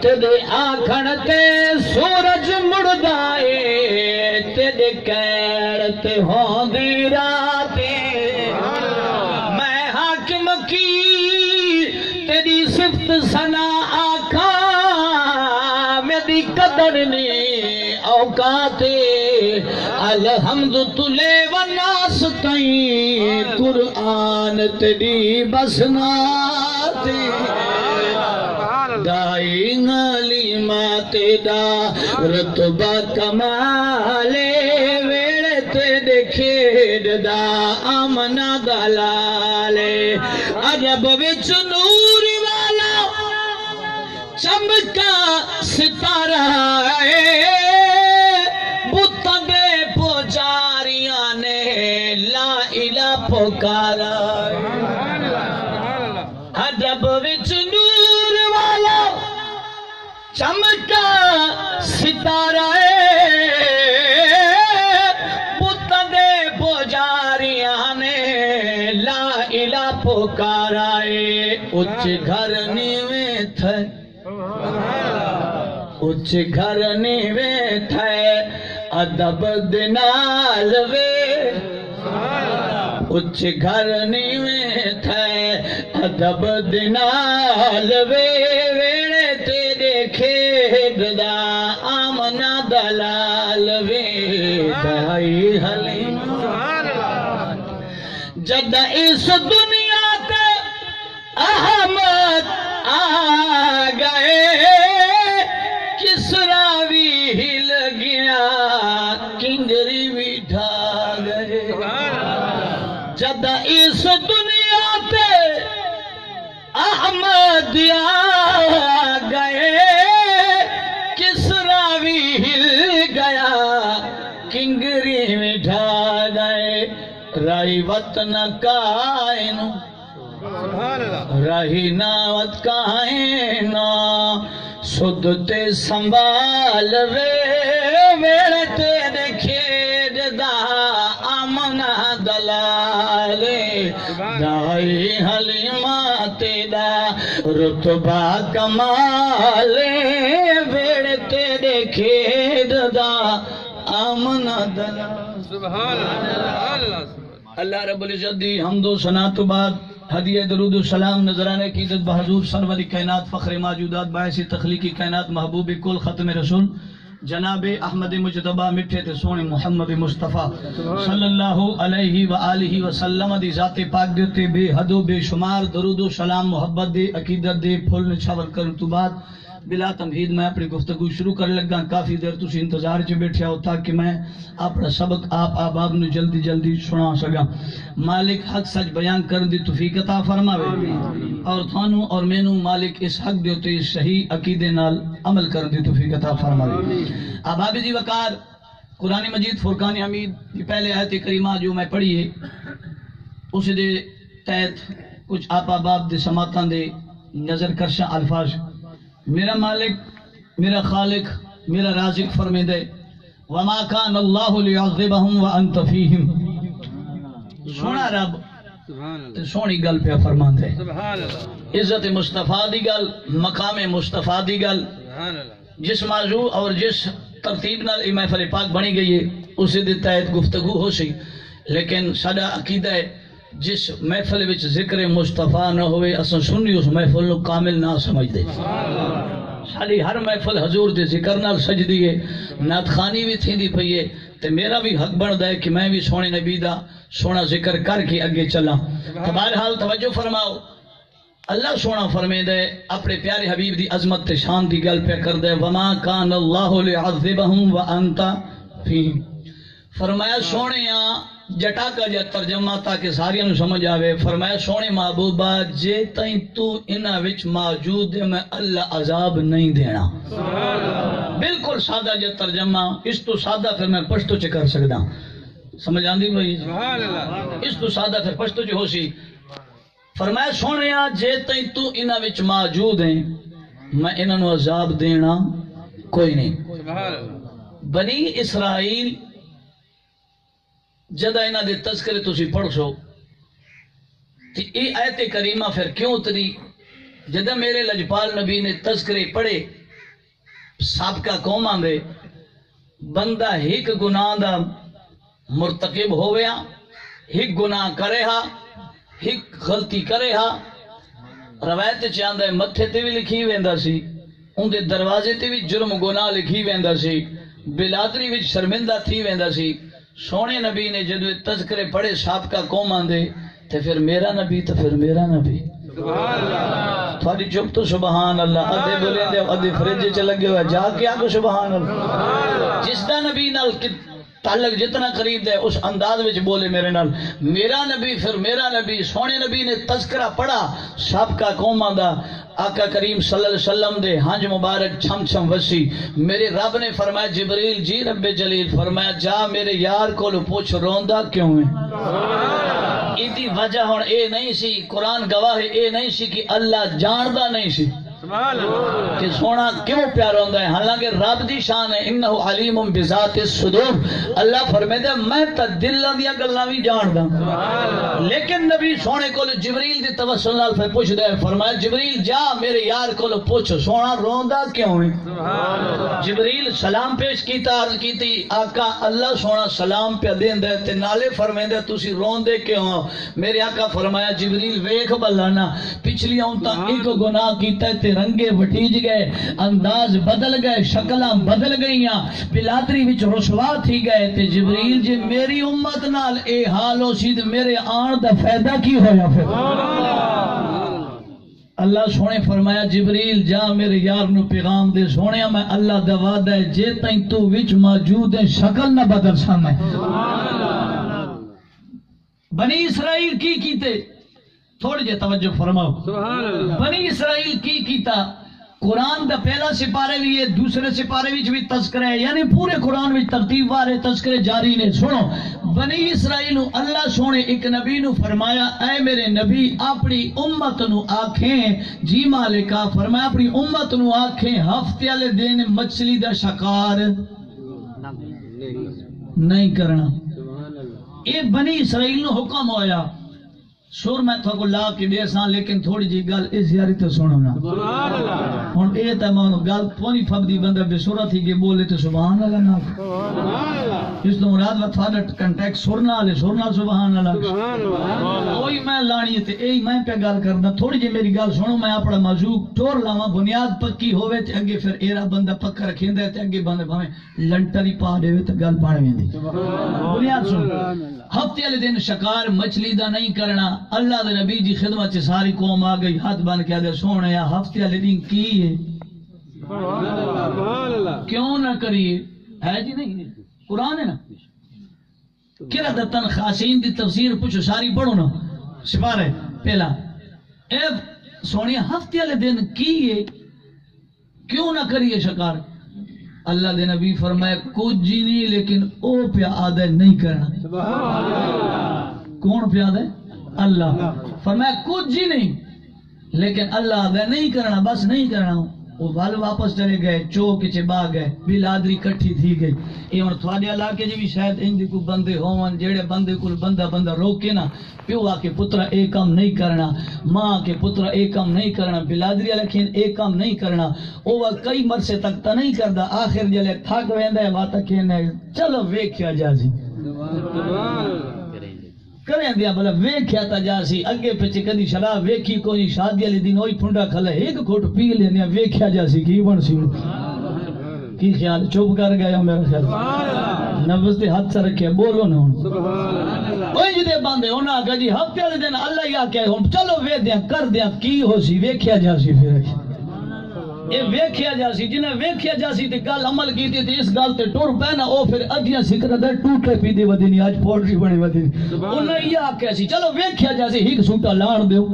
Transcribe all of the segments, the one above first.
تیرے آکھن تے سورج مڑدائے تیرے کیڑ تے ہوندی راتے میں حاکم کی تیری صفت سنا آکھا میری قدر نہیں اوقاتے الحمد تلے وناس تائیں قرآن تیری بسناتے دائی غلیمات دا رتبہ کمالے ویڑے تیرے کھیڑ دا آمنہ دلالے عجب وچ نور والا چمکا ستارہ ہے بتاں دے پجاریاں نے لا الہ پکارا عجب وچ نور والا چمکا ستارہ بتاں دے پجاریاں نے لا الہ پکارا اچ گھر نیویں تھے اچ گھر نیویں تھے ادب دنال وے اچ گھر نیویں تھے ادب دنال وے ویڑے تیرے کھیڑ دا آمنہ دلال وے دائی حلیم جد اس دنیا تے احمد آ گئے کسرا بھی ہل گیا کنجری بھی ڈھا گئے جد اس دنیا تے احمد آ گئے کسرا بھی ہل گیا کنجری بھی ڈھا گئے رائی وطن کائن راہی ناوت کائن سدتے سنبھال وے ویڑے تیرے کھیڑ دا آمنہ دلالے دائی حلیمہ تیرا رتبہ کمالے ویڑے تیرے کھیڑ دا آمنہ دلالے سبحان اللہ اللہ رب العزت دی حمد و ثنا تو بعد ہدیہ درود و سلام نظرانے عقیدت بحضور سرور کائنات فخر موجودات باعث تخلیقی کائنات محبوب کل ختم رسول جناب احمد مجتبہ مٹھے تے سونے محمد مصطفیٰ صلی اللہ علیہ وآلہ وسلم دی ذات پاک دیتے بے حد و بے شمار درود و سلام محبت دے عقیدت دے پھول نچھاور کرن تو بعد بلا تمہید میں اپنی گفتگو شروع کر لگا کافی دیر تسی انتظار چے بیٹھے ہو تاکہ میں اپنا سبق آپ آباب نے جلدی جلدی سنا سکا مالک حق سچ بیان کر دی توفیق عطا فرماوے اور تھانوں اور مینوں مالک اس حق دیوتے صحیح عقیدے نال عمل کر دی توفیق عطا فرماوے آباب جی وقار قرآن مجید فرقان حمید کی پہلے آیت کریمہ جو میں پڑھی ہے اس دے تحت کچھ آپ آباب دے سماعتاں دے نظر کرشاں الفاظ میرا مالک میرا خالق میرا رازق فرمے دے وما کان اللہ لیعذبہم وانت فیہم سونا رب سونی گل پہ فرمان دے عزت مصطفیٰ دی گل مقام مصطفیٰ دی گل جس موضوع اور جس ترتیب نال محفل پاک بنی گئی ہے اسے دے تحت گفتگو ہو سی لیکن ساڈا عقیدہ ہے جس محفل وچ ذکر مصطفیٰ نہ ہوئے اساں سنی اس محفل نو کامل نہ سمجھ دے ساری ہر محفل حضور دے ذکر نال سجدی ہے نعت خوانی بھی تھیندی پئی ہے تے میرا بھی حق بندا ہے کہ میں بھی سونے نبی دا سونا ذکر کر کے اگے چلاں تو بہرحال توجہ فرماؤ اللہ سونا فرمے دے اپنے پیارے حبیب دی عظمت تے شان دی گل پہ کر دے وما کان اللہ لیعذبہم وانت فیہم فرمایا سونیاں جٹا کا جا ترجمہ تاکہ ساریاں نو سمجھ آوے فرمایا سونے محبوبہ جے تائیں تو انہاں وچ موجود ہے میں اللہ عذاب نہیں دینا بالکل سادہ جا ترجمہ اس تو سادہ پھر میں پشتو چ کر سکدا سمجھ آندی بھائی اس تو سادہ پھر پشتو چ ہو سی فرمایا سونیاں جے تائیں تو انہاں وچ موجود ہیں میں انہاں نو عذاب دینا کوئی نہیں بنی اسرائیل جدہ انہاں دے تذکرے تسی پڑھ سو تے ای آیت کریمہ پھر کیوں اتری جدہ میرے لجپال نبی نے تذکرے پڑھے سابقہ قوماں دے بندہ ہک گناہ دا مرتکب ہویا ہک گناہ کرے ہا ہک غلطی کرے ہا روایت چاہندہ ہے متھے تے بھی لکھی ویندا سی ان دے دروازے تے بھی جرم گناہ لکھی ویندا سی بلادری وچ شرمندہ تھی ویندا سی سونے نبی نے جدو تذکرے پڑھے سابقہ قوماں دے تے پھر میرا نبی تو پھر میرا نبی تھوڑی چپ تو سبحان اللہ ادھے بولے دے ادھے فریج چ لگے ہوئے جا کے آگو سبحان اللہ جس دا نبی نال تعلق جتنا قریب ہے اس انداز وچ بولے میرے نال میرا نبی پھر میرا نبی سونے نبی نے تذکرہ پڑھا سابقہ قوماں دا آقا کریم صلی اللہ علیہ وسلم دے ہنج مبارک چھم چھم وسی میرے رب نے فرمایا جبریل جی رب جلیل فرمایا جا میرے یار کو پوچھ روندا کیوں ہے ایدی وجہ ہون اے نہیں سی قرآن گواہ اے نہیں سی کہ اللہ جاندہ نہیں سی کہ سونا کیوں پیار ہوندہ ہے حالانکہ رب دی شان ہے انہو علیم بذات الصدور اللہ فرمائے دے میں تا دل دیا گلنا بھی جاندہ لیکن نبی سونے کو جبریل دی توسل نال پھر پوچھ دے فرمایا جبریل جا میرے یار کو پوچھ سونا روندہ کیوں ہے جبریل سلام پیش کیتا عرض کیتی آقا اللہ سونا سلام پہ دین دے تے نالے فرمائے دے تُسی روندے کیوں ہو میرے آقا فرمایا جبریل ویکھ بلانا پچھلی آنتا ایک گناہ کیتا ہے رنگے وٹیج گئے انداز بدل گئے شکلاں بدل گئیاں بلادری وچ رسوا تھی گئے تے جبریل جی میری امت نال اے حال ہو سی تے میرے آن دا فائدہ کی ہویا پھر اللہ سونے فرمایا جبریل جا میرے یار نو پیغام دے سونے میں اللہ دا وعدہ ہے جے تائیں تو وچ موجود ہے شکل نہ بدل سامنے بنی اسرائیل کی کیتے تھوڑی جے توجہ فرماؤ بنی اسرائیل کی کیتا قرآن دا پہلا سپارے بھی ہے دوسرے سپارے بھی تذکرہ ہے یعنی پورے قرآن میں ترتیب وارے تذکرے جاری نے سنو بنی اسرائیل اللہ سونے ایک نبی نو فرمایا اے میرے نبی اپنی امت نو آکھیں جی مالکہ فرمایا اپنی امت نو آکھیں ہفتے والے دن مچھلی دا شکار نہیں کرنا اے بنی اسرائیل نو حکم ہویا سور میں تھا کو لا کے دے سان لیکن تھوڑی جی گل اس زیاری تو سنو نا ہن اے تے مانو گل پونی فبدی بندہ بے سورا تھی کہ بولے تو سبحان اللہ نا اس تو مراد و تھا کنٹیکٹ سرنا لے سرنا سبحان اللہ کوئی میں لانی تے اے میں پہ گل کرنا تھوڑی جی میری گل سنو میں اپنا موضوع ٹور لاواں بنیاد پکی ہوے تے اگے پھر ایرا بندہ پکا رکھیندا تے اگے بندے بھاویں لنٹری پا دے تے گل بن ویندی بنیاد سن ہفتے والے دن شکار مچھلی دا نہیں کرنا اللہ دے نبی جی خدمت سے ساری قوم آ گئی ہاتھ بن کے آدھے سونے یا ہفتے والے دن کی ہے کیوں نہ کریے ہے جی نہیں قرآن ہے نا قرادتن خاصین دی تفسیر پوچھو ساری پڑھو نا سپارے پہلا اے سونے ہفتے والے دن کی ہے کیوں نہ کریے شکار اللہ دے نبی فرمایا کچھ جی نہیں لیکن او پہ آدھے نہیں کرنا کون پہ آدھے اللہ فرمایا کچھ جی نہیں لیکن اللہ آدھے نہیں کرنا بس نہیں کرنا وہ بھال واپس چلے گئے چوک چے با گئے بلادری کٹھی تھی گئی یہ اور تھوڑے علاقے جی بھی شاید اندی کو بندے ہوون جیڑے بندے کو بندہ روکے نا پیو آ کے پترا اے کام نہیں کرنا ماں کے پترا اے کام نہیں کرنا بلادری لکھین اے کام نہیں کرنا وہ کئی مرسے تک تا نہیں کردا آخر جلے تھک ویندا ہے واتا کہنے چلو ویکھیا جاسی کریں دیا بلا ویکھیا تا جاسی اگے پیچھے کدی شراب ویکھی کوئی شادی والی دن ہوئی پھنڈا کھلا ایک گھٹ پی لینے ویکھیا جاسی کی بن سی کی خیال چپ کر گیا میرا خیال نفس دے ہاتھ سے رکھے بولو نا کوئی جدے باندھے ہونا کہ جی ہفتے والے دن اللہ یا کہ چلو وے دیاں کر دیاں کی ہو سی ویکھیا جاسی پھر یہ ویکھیا جاسی جنہیں ویکھیا جاسی تے گل عمل کی تے اس گل تے ٹر پے نا او پھر ادیاں سکر دے ٹوٹے پی دے ودی نہیں اج پوٹری بنے ودی انہاں یہ آکھیا سی چلو ویکھیا جاسی ہک سوٹا لان دیو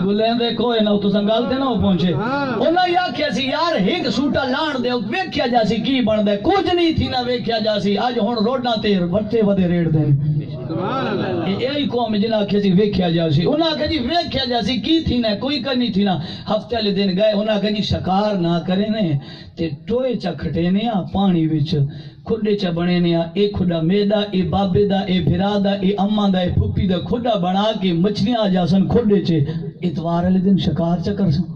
بولیں کوئی نہ تو سنگال تے نہ پہنچے انہاں یہ آکھیا سی یار ہک سوٹا لان دیو ویکھیا جاسی کی بندا کچھ نہیں تھی نہ ویکھیا جاسی اج ہن روڈاں تے بٹے ودے ریڑ دے یہی قوم جنہیں آخیا جی ویکھیا جا سی، انہیں آخیا جی ویکھیا جا سی کی تھی نا کوئی کرنی تھی نا۔ ہفتے والے دن گئے، انہیں آخیا جی شکار نہ کرے نے تے ٹوئے چا کھٹے نے پانی وچ کھڈے چا بنے نے اے کھڈا میدا اے بابے دا اے بھرا دا اے اما دا اے پھپھی دا کھڈا بنا کے مچھلیاں آ جاسن کھڈے چ اتوار والے دن شکار چکر سن۔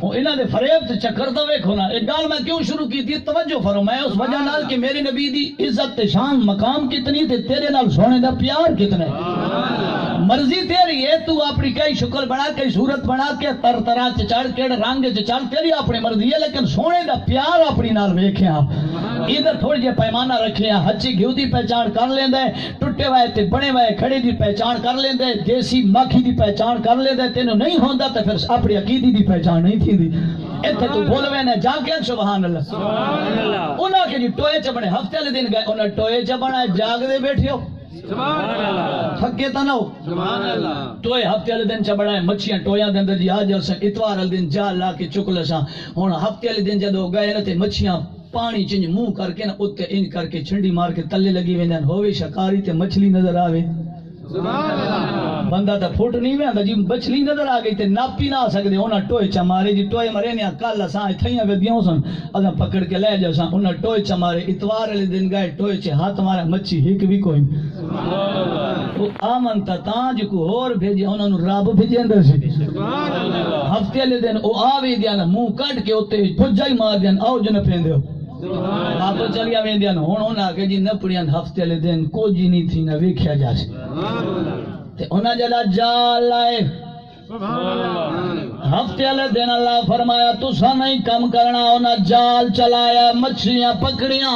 انہاں دے فریب تے چکر دا ویکھو نا۔ ایک گل میں کیوں شروع کی تھی توجہ فرمائے اس وجہ نال کہ میرے نبی دی عزت تے شان مقام کتنی تے تیرے نال سونے دا پیار کتنا ہے۔ مرضی تیری ہے، تو اپنی کئی شکل بنا کے صورت بنا کے تر طرح چ چڑھ کے رنگ چ چڑھ تیری اپنی مرضی ہے، لیکن سونے دا پیار اپنی نال ویکھیا۔ ادھر تھوڑی جی پیمانہ رکھیا، ہچی گھیو دی پہچان کر لیندا ہے، ٹٹے ہوئے تے بنے ہوئے کھڑے دی پہچان کر لیندا ہے، دیسی مکھی دی پہچان کر لیندا ہے، تینوں نہیں ہوندا تے پھر اپنی عقیدے دی پہچان نہیں تھی۔ اتنے تو بولوے نے جا کے سبحان اللہ سبحان اللہ۔ انہاں کے جی ٹوئے چ بنے، ہفتے والے دن گئے انہاں ٹوئے چ بنا جاگ دے بیٹھے ہو سبحان اللہ، تھکے تا نہ ہو سبحان اللہ۔ ٹوئے ہفتے والے دن چ بنا مچھیاں ٹویاں دے اندر جی آ جاؤ سن، اتوار والے دن جال لا کے چک لساں۔ ہن ہفتے والے دن جدوں گئے نا تے مچھیاں پانی چنج منہ کر کے نا اوتے انج کر کے چھنڈی مار کے تلے لگی ویندن، ہوے شکاری تے مچھلی نظر آوے سبحان اللہ۔ بندہ تا پھٹ نہیں ویندا جی مچھلی نظر آ گئی تے ناپی نہ آ سکدے، انہاں ٹوئے چا مارے جی ٹوئے مرے نے کل اساں تھیاں ودیاں سن اساں پکڑ کے لے جاساں، انہاں ٹوئے چا مارے۔ اتوار والے دن گئے ٹوئے چ ہاتھ مارا مچھی ایک بھی کوئی سبحان اللہ۔ او آمن تا جو کو اور بھیجیا انہاں نو رب بھیجیندا سی سبحان اللہ۔ ہفتے والے دن او آوے دیاں منہ کٹ کے اوتے پھجا ہی مار دیاں، آؤ جن پیندے ہو آپ چلیا ویندیاں ہن انہاں کہ جی نپڑیاں ہفتے والے دن کچھ نہیں تھی نہ ویکھیا جا سی تے انہاں جڑا جال لائے ہفتے والے دن اللہ فرمایا تسا نہیں کم کرنا، انہاں جال چلایا مچھلیاں پکڑیاں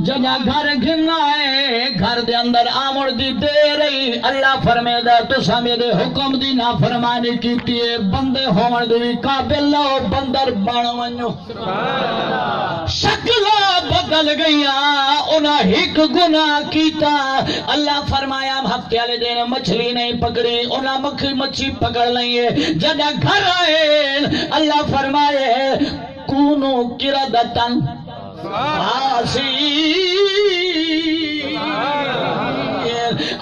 جگہ گھر گھنا ہے، گھر دے اندر آمڑ دی دے رہی۔ اللہ فرمیدا تسا میرے حکم دی نافرمانی کیتی ہے، بندے ہون دے قابل لو بندر بن ونجو شکل بدل گیا، انہاں ایک گناہ کیتا۔ اللہ فرمایا ہفتے والے دن مچھلی نہیں پکڑی، انہاں مچھی پکڑ لئیے جدہ گھر آئے اللہ فرمائے کونو قردتن خاسئین۔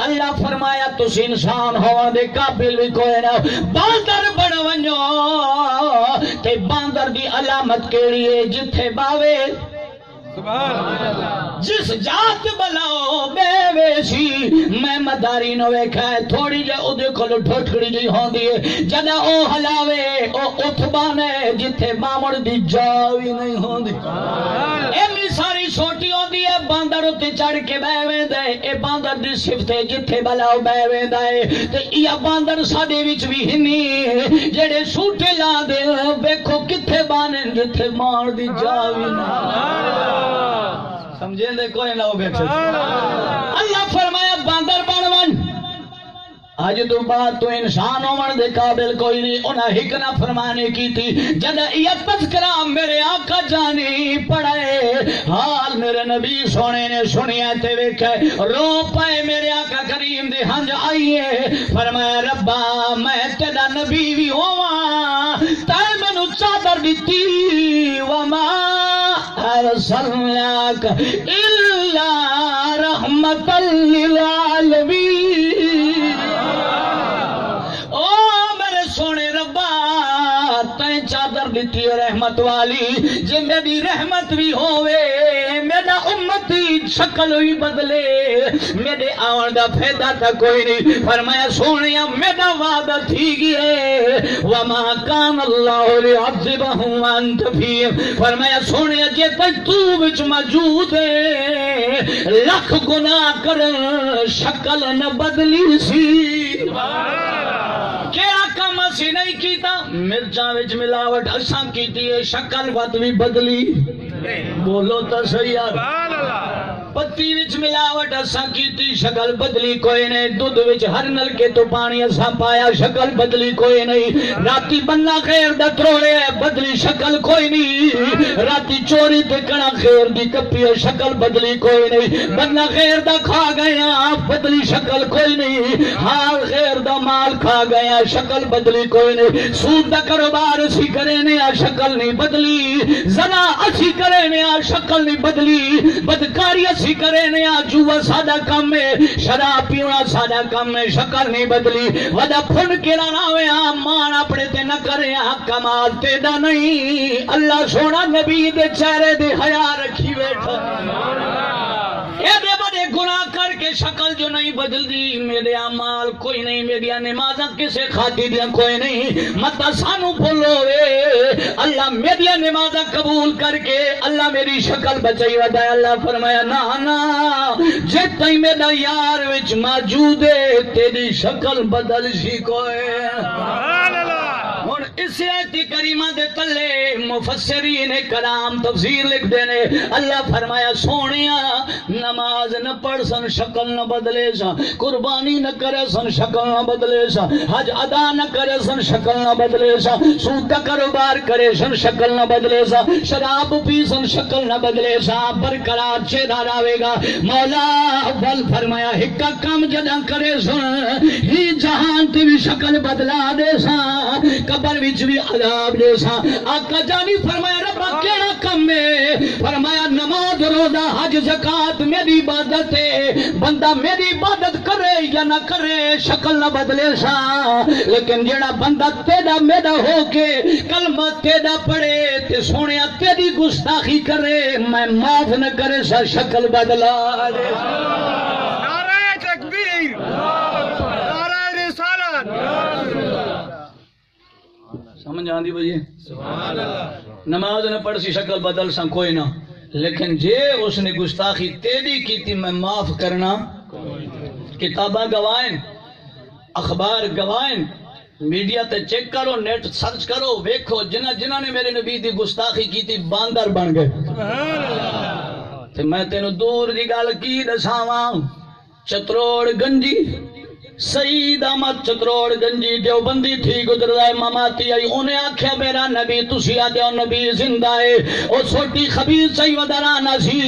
اللہ فرمایا تس انسان ہوا دے قابل بھی کوئی نہ، باندر بن ونجو تے باندر دی علامت کیڑی ہے جتھے باوے جس جات بلاؤ بے ویسی میں مداری نو ویکھا ہے، تھوڑی جے او دے کولو ٹھٹکڑی جی ہوندی ہے جدا او ہلاوے او اٹھ بانے جتھے مامڑ دی جاوی نہیں ہوندی۔ ایمی ساری سوٹی ہوندی ہے باندر اتے چڑھ کے بہ ویندا ہے، اے باندر دی صفت ہے جتھے بلاؤ بہ ویندا ہے۔ تے یا باندر ساڈے وچ وی ہنی جڑے سوٹے لا دے ویکھو کتھے بانے جتھے ماڑ دی جاوی نہیں سمجھیں دے کوئی نہ ہو بیٹھے۔ اللہ فرمایا باندر بن ون، آج تو بعد تو انسان ہومن دے قابل کوئی نہیں۔ انہاں ہک نہ فرمانے کی تھی جدہ یہ تذکرہ میرے آقا جانی پڑھے، حال میرے نبی سونے نے سنیا تے ویکھے رو پائے میرے آقا کریم دے ہنج آئیے۔ فرمایا ربا میں تیرا نبی بھی ہوا تے مینوں چادر دتی، وما ارسلناک الا رحمتا للعالمین۔ او میرے سونے ربا تین چادر دیتی رحمت والی، جے میری رحمت بھی ہوئے میرا امتی شکل ہوئی بدلے میرے آن دا فیدہ تھا کوئی نہیں۔ فرمایا سونیا میرا وعدہ تھی گئے وما کان اللہ لعذبہم وانت فیہم۔ فرمایا سونیا جے تک تو وچ موجود ہے لکھ گناہ کرن شکل نہ بدلی سی۔ کیا کم اسی نہیں کیتا؟ مرچاں وچ ملاوٹ اساں کیتی ہے، شکل وت بھی بدلی، بولو تو صحیح ہے۔ پتی وچ ملاوٹ اساں کیتی، شکل بدلی کوئی نہیں۔ دودھ وچ ہر نلکے تو پانی اساں پایا، شکل بدلی کوئی نہیں۔ راتی بننا خیر دا تروڑے بدلی شکل کوئی نہیں۔ راتی چوری تے کنا خیر دی کپی شکل بدلی کوئی نہیں۔ بننا خیر دا کھا گیا بدلی شکل کوئی نہیں۔ حال خیر دا مال کھا گیا شکل بدلی کوئی نہیں۔ سود دا کاروبار اسی کرے نے شکل نہیں بدلی، زنا اسی کرے نے شکل نہیں بدلی، بدکاری اسی کرے نیا جوا ساڈا کم ہے شراب پینا ساڈا کم ہے شکل نہیں بدلی وڈا پھن کے راویا مان اپنے تے نہ کرے کمال تیدا نہیں اللہ سونا نبی دے چہرے دے حیا رکھی بیٹھا ایڈے بڑے گناہ کر کے شکل جو نہیں بدلدی میرے اعمال کوئی نہیں میری نمازاں کسے کھاتی دیا کوئی نہیں مت سانو بھولو اللہ میری نمازاں قبول کر کے اللہ میری شکل بچائی ودا اللہ فرمایا نا نا جے تئی میرا یار وچ موجود ہے تیری شکل بدل سی کوئی سبحان اللہ ہن اس آیت کریمہ دے تلے مفسرین کرام تفسیر لکھ دینے اللہ فرمایا سونیا نماز نہ پڑھ سن شکل نہ بدلے سا قربانی نہ کرے سن شکل نہ بدلے سا حج ادا نہ کرے سن شکل نہ بدلے سا سود کا کاروبار کرے سن شکل نہ بدلے سا شراب پی سن شکل نہ بدلے سا برقرار چہرہ راوے گا مولا اول فرمایا ہکا کم جدا کرے سن ہی جہان تے بھی شکل بدلا دے سا قبر وچ بھی عذاب دے سا آقا جانی فرمایا رب کیڑا کم ہے فرمایا نماز روزہ حج زکات میری عبادت ہے بندہ میری عبادت کرے یا نہ کرے شکل نہ بدلے سا لیکن جڑا بندہ تیرا میرا ہو کے کلمہ تیرا پڑھے تے سونیا تیری گستاخی کرے میں معاف نہ کرے سا شکل بدلا دے نعرہ تکبیر نعرہ رسالت سمجھ آندی بھئی سبحان اللہ نماز نہ پڑھ سی شکل بدل سا کوئی نہ لیکن جے اس نے گستاخی تیری کی تھی میں معاف کرنا کتاباں گوائیں اخبار گوائیں میڈیا تے چیک کرو نیٹ سرچ کرو ویکھو جنہ نے میرے نبی دی گستاخی کی تھی باندر بن گئے سبحان اللہ تے میں تینوں دور دی گل کی دساواں چتروڑ گنجی سعید احمد چتروڑ گنجی دیوبندی تھی گزرائے مماتی آئی انہیں آکھیا میرا نبی تسی آدھے نبی زندہ ہے او چھوٹی خبیث سہی ودرانا سی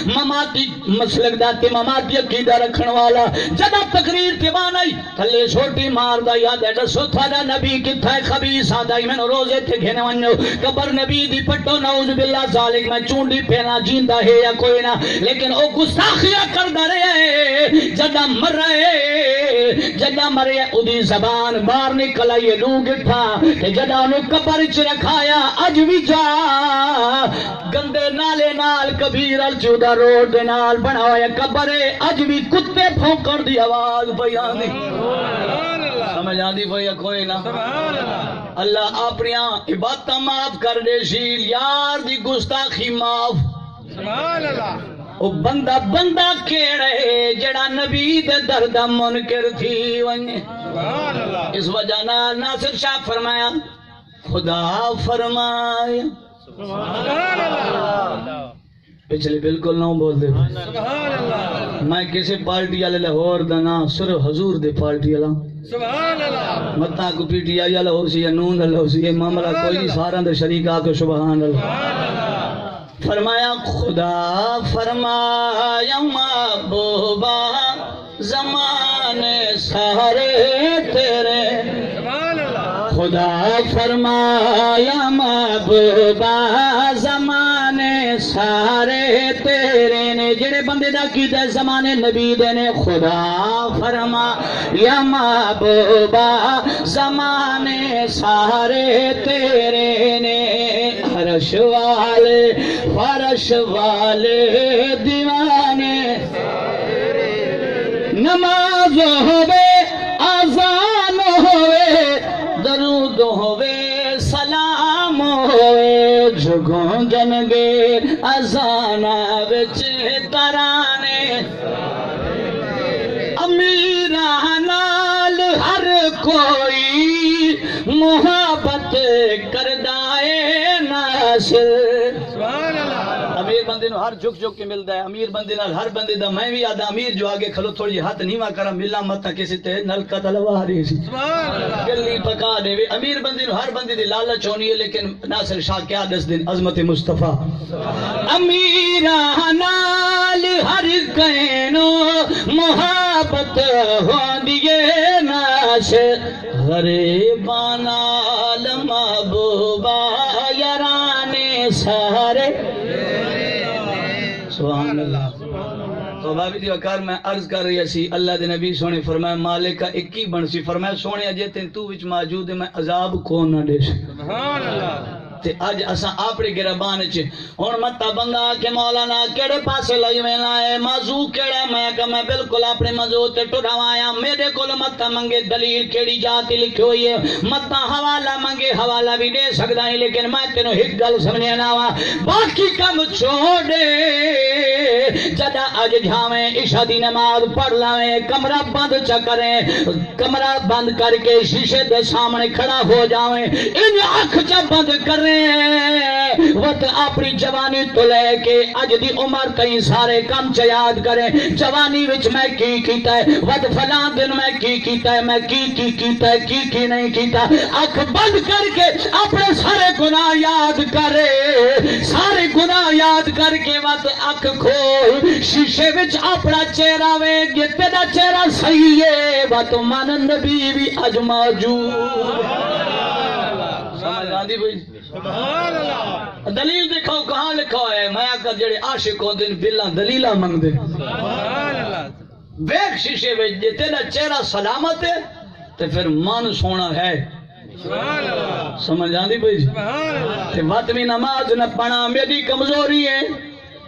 مماتی مسلک داتی مماتی عقیدہ رکھن والا جدہ تقریر کے بانائی تھلے چھوٹی مار دا یاد ہے دسو تھاڑا نبی کتھا ہے خبیث آدھائی میں روزے تھے گھنے ونجو قبر نبی دی پٹو نعوذ باللہ ذالک میں چونڈی پھینا جیندہ ہے یا کوئی نہ لیکن او گستاخیہ کردہ رہے جدہ مر رہے جدہ مرے ادھی زبان باہر نکل آئیے لوگ اٹھا کہ جدہ انہوں قبر چ رکھایا اج بھی جا گندے نالے نال کبیر الچودہ روڈ دے نال بنا ہویا قبر اج بھی کتے پھونکر دی آواز بیانی سمجھ آندی بھئی کوئی نہ اللہ اپنی عبادتہ معاف کر دے سی یار دی گستاخی معاف سبحان اللہ او بندہ بندہ کیڑے جڑا نبی دے درد منکر تھی ونجے اس وجہ ناصر شاہ فرمایا خدا فرمایا سبحان اللہ پچھلے بالکل نہ بول دے سبحان اللہ میں کسی پارٹی والے لاہور دا نا صرف حضور دے پارٹی والا سبحان اللہ متا کو پی ٹی آئی والا ہو سی یا نون والا ہو سی یہ معاملہ کوئی نہیں سارا دے شریک آ کے سبحان اللہ فرمایا خدا فرمایا محبوبہ زمانے سارے تیرے خدا فرمایا محبوبہ زمانے سارے تیرے نے جڑے بندے دا کیتا ہے زمانے نبی دے نے خدا فرمایا محبوبہ زمانے سارے تیرے نے عرش والے فرش والے دیوانے نماز ہوئے آزان ہوئے درود ہوئے سلام ہوئے جگوں جنگے ازانا وچ ترانے امیرانال ہر کوئی محبت کردائے ناصر امیر بندے نو ہر جھک جھک کے ملدا ہے امیر بندے نال ہر بندے دا میں بھی آدھا امیر جو آگے کھلو تھوڑی ہاتھ نیواں کرا ملا مت کسی تے نل قتل واری سی سبحان اللہ گلی پکا دے امیر بندے نو ہر بندے دی لالچ ہونی ہے لیکن ناصر شاہ کیا دس دن عظمت مصطفی امیراں نال ہر کینو محبت ہوندی ہے ناصر غریباں نال محبوبہ یارانے سارے سبحان اللہ بابی دی وقار میں عرض کر رہی سی اللہ دے نبی سونے فرمایا مالک کا ایک ہی بن سی فرمایا سونے اجے تین تو وچ موجود ہے میں عذاب کون نہ دے سبحان اللہ تے اج اساں اپنی گربان چ ہن متا بندہ کہ مولانا کیڑے پاسے لئی وینا ہے موضوع کیڑا میں کہ میں بالکل اپنے موضوع تے ٹراوایا میرے کول متا منگے دلیل کیڑی جات لکھی ہوئی ہے متا حوالہ منگے حوالہ بھی دے سکدا ہے لیکن میں تینوں ایک گل سمجھنا وا باقی کم چھوڑ دے جدا اج جھاویں عشاء دی نماز پڑھ لاویں کمرہ بند چ کریں کمرہ بند کر کے شیشے دے سامنے کھڑا ہو جاویں ان اکھ چ بند کریں وقت اپنی جوانی تو لے کے اج دی عمر کئی سارے کم چ یاد کریں جوانی وچ میں کی کیتا ہے وقت فلاں دن میں کی کیتا ہے میں کی کیتا ہے کی نہیں کیتا اکھ بند کر کے اپنے سارے گناہ یاد کرے سارے گناہ یاد کر کے وقت اکھ کھول شیشے وچ اپنا چہرہ ویکھ کے تیرا چہرہ صحیح ہے وقت من نبی بھی اج موجود سمجھ آندی بھائی سبحان اللہ دلیل دکھاؤ کہاں لکھا ہے میں آکر جڑے عاشق ہوندے بلا دلیلہ منگ دے سبحان اللہ ویکھ شیشے وچ جے تیرا چہرہ سلامت ہے تے پھر من سونا ہے سبحان اللہ سمجھ آندی بھائی سبحان اللہ تے وقت بھی نماز نہ پڑھا میری کمزوری ہے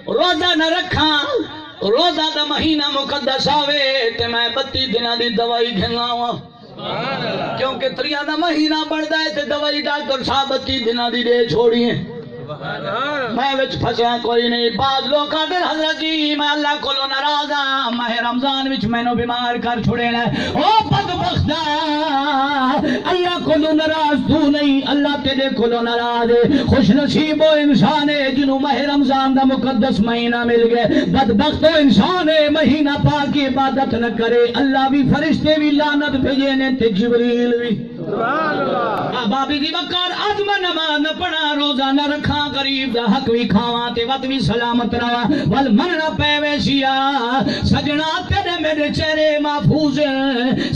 روزہ نہ رکھاں روزہ دا مہینہ مقدس آوے تے میں 32 دنوں دی دوائی گھنگا وا کیونکہ 3 دا مہینہ بڑھدا ہے تے دوائی ڈاکٹر صاحب 32 دنوں دی دے چھوڑی ہے میں وچ پھسیا کوئی نہیں بعض لوگ کہتے حضرت جی میں اللہ کو ناراض ہاں ماہ رمضان وچ مینوں بیمار کر چھڑے نے او بدبختا اللہ کو ناراض تو نہیں اللہ تیرے کو ناراض ہے خوش نصیب وہ انسان ہے جنوں ماہ رمضان دا مقدس مہینہ مل گئے بدبخت وہ انسان ہے مہینہ پا کے عبادت نہ کرے اللہ بھی فرشتے بھی لعنت بھیجے نے تے جبریل بھی سبحان اللہ بابی دی وقار اج میں نماز نہ پڑھا روزہ نہ رکھا غریب دا حق بھی کھاواں تے وقت بھی سلامت رہا ول مننا پے ویسیا سجنا تیرے میرے چہرے محفوظ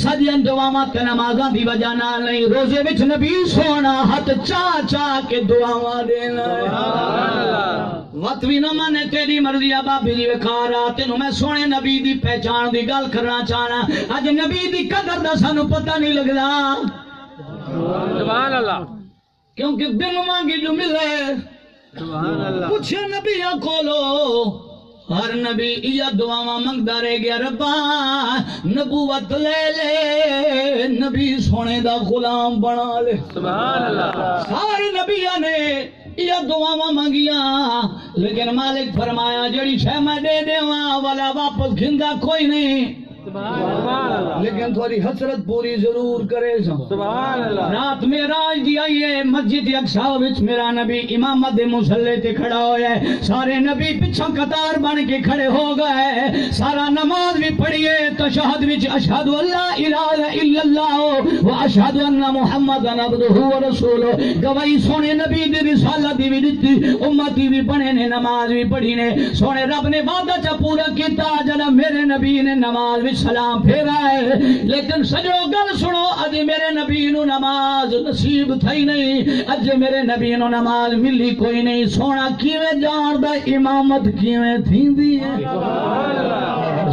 سجن دعاواں تے نمازاں دی وجہ نال نہیں روزے وچ نبی سونا ہاتھ چا کے دعاواں دینا سبحان اللہ وقت بھی نہ مانے تیری مرضی بابی دی وقارا تینوں میں سونے نبی دی پہچان دی گل کرنا چاہنا اج نبی دی قدر دا سانو پتہ نہیں لگدا سبحان اللہ کیونکہ بن مانگی جو ملے پوچھے نبیاں کھولو ہر نبی یہ دعاواں منگدا رہ گیا ربا نبوت لے لے نبی سونے دا غلام بنا لے سبحان اللہ سارے نبیاں نے یہ دعاواں منگیاں لیکن مالک فرمایا جڑی شے میں دے دیواں والا واپس گھندا کوئی نہیں لیکن تھوڑی حسرت پوری ضرور کرے سبحان اللہ رات معراج دی آئیے مسجد اقصی وچ میرا نبی امامت دے مصلی تے کھڑا ہویا ہے سارے نبی پیچھے قطار بن کے کھڑے ہو گئے سارا نماز بھی پڑھیے تشہد وچ اشہد اللہ الہ الا اللہ و اشہد ان محمد عبدہ و رسولہ گواہی سونے نبی دی رسالت دی بھی دتی امتی بھی بنے نے نماز بھی پڑھی نے سونے رب نے وعدہ چا پورا کیتا جڑا میرے نبی نے نماز سلام پھیرا ہے لیکن سجو گل سنو اج میرے نبی نو نماز نصیب تھئی نہیں اج میرے نبی نو نماز ملی کوئی نہیں سونا کیویں جاندا امامت کیویں تھیندی ہے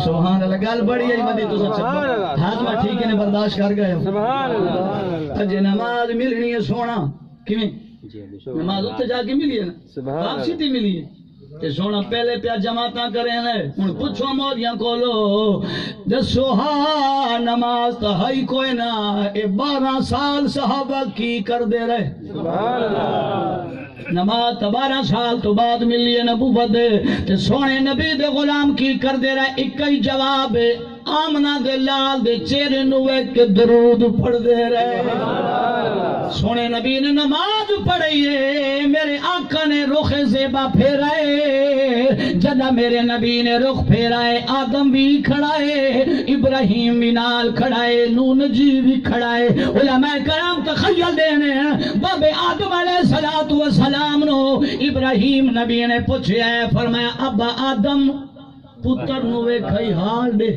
سبحان اللہ گل بڑی ہے مدی تو سچ ہاں ٹھیک ہے برداشت کر گئے سبحان اللہ اج نماز ملنی ہے سونا کیویں نماز اتنے جا کے ملی ہے نا واپسی تے ملی ہے تے سونا پہلے پیا جماعتاں کریں نے ہن پوچھو موریاں کولو دسو ہاں نماز تا ہائی کوئی نہ اے 12 سال صحابہ کی کر دے رہے سبحان اللہ نماز 12 سال تو بعد ملی ہے نبوت تے سونے نبی دے غلام کی کر دے رہے ایک ہی جواب ہے آمنہ دے لال دے چہرے نو ویکھ کے درود پڑھ دے رہے سونے نبی نے نماز پڑھی ہے میرے آقا نے رخ زیبا پھیرائے جدہ میرے نبی نے رخ پھیرائے آدم بھی کھڑائے ابراہیم بھی نال کھڑائے نوح نجی بھی کھڑائے علماء کرام تخیل دینے باب آدم علیہ السلام نو ابراہیم نبی نے پوچھے ہے فرمایا ابا آدم پتر نو ویکھائی حال دے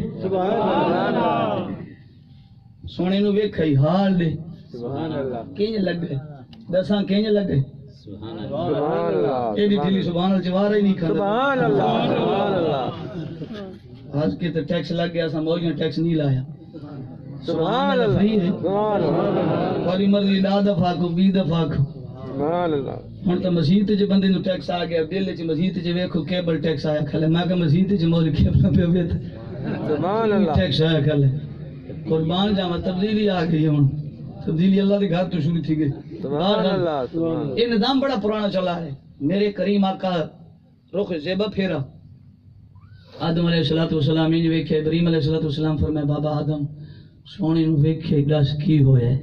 سونے نو ویکھائی حال دے کینج لگ گئے دساں کینج لگ گئے سبحان اللہ ایڈی دلی سبحان اللہ جوارہ ہی نہیں کھانا سبحان اللہ آج کے تو ٹیکس لگ گیا سا موجود ٹیکس نہیں لایا سبحان اللہ سبحان اللہ بڑی مرضی لا دفعہ کو 20 دفعہ کو سبحان اللہ ہن تو مسجد چ بندے نو ٹیکس آ گیا دل چ مسجد چ ویکھو کیبل ٹیکس آیا کھلے میں کہ مسجد چ مول کیبل پہ ویت سبحان اللہ ٹیکس آیا کھلے قربان جاواں تبدیلی آ گئی ہن تبدیلی اللہ دے گھر تو شروع تھی گئی سبحان اللہ سبحان اللہ یہ نظام بڑا پرانا چلا ہے میرے کریم آقا رخ زیبہ پھیرا آدم علیہ السلام انج ویکھے ابراہیم علیہ السلام فرمائے بابا آدم سونے نو ویکھے دس کی ہویا ہے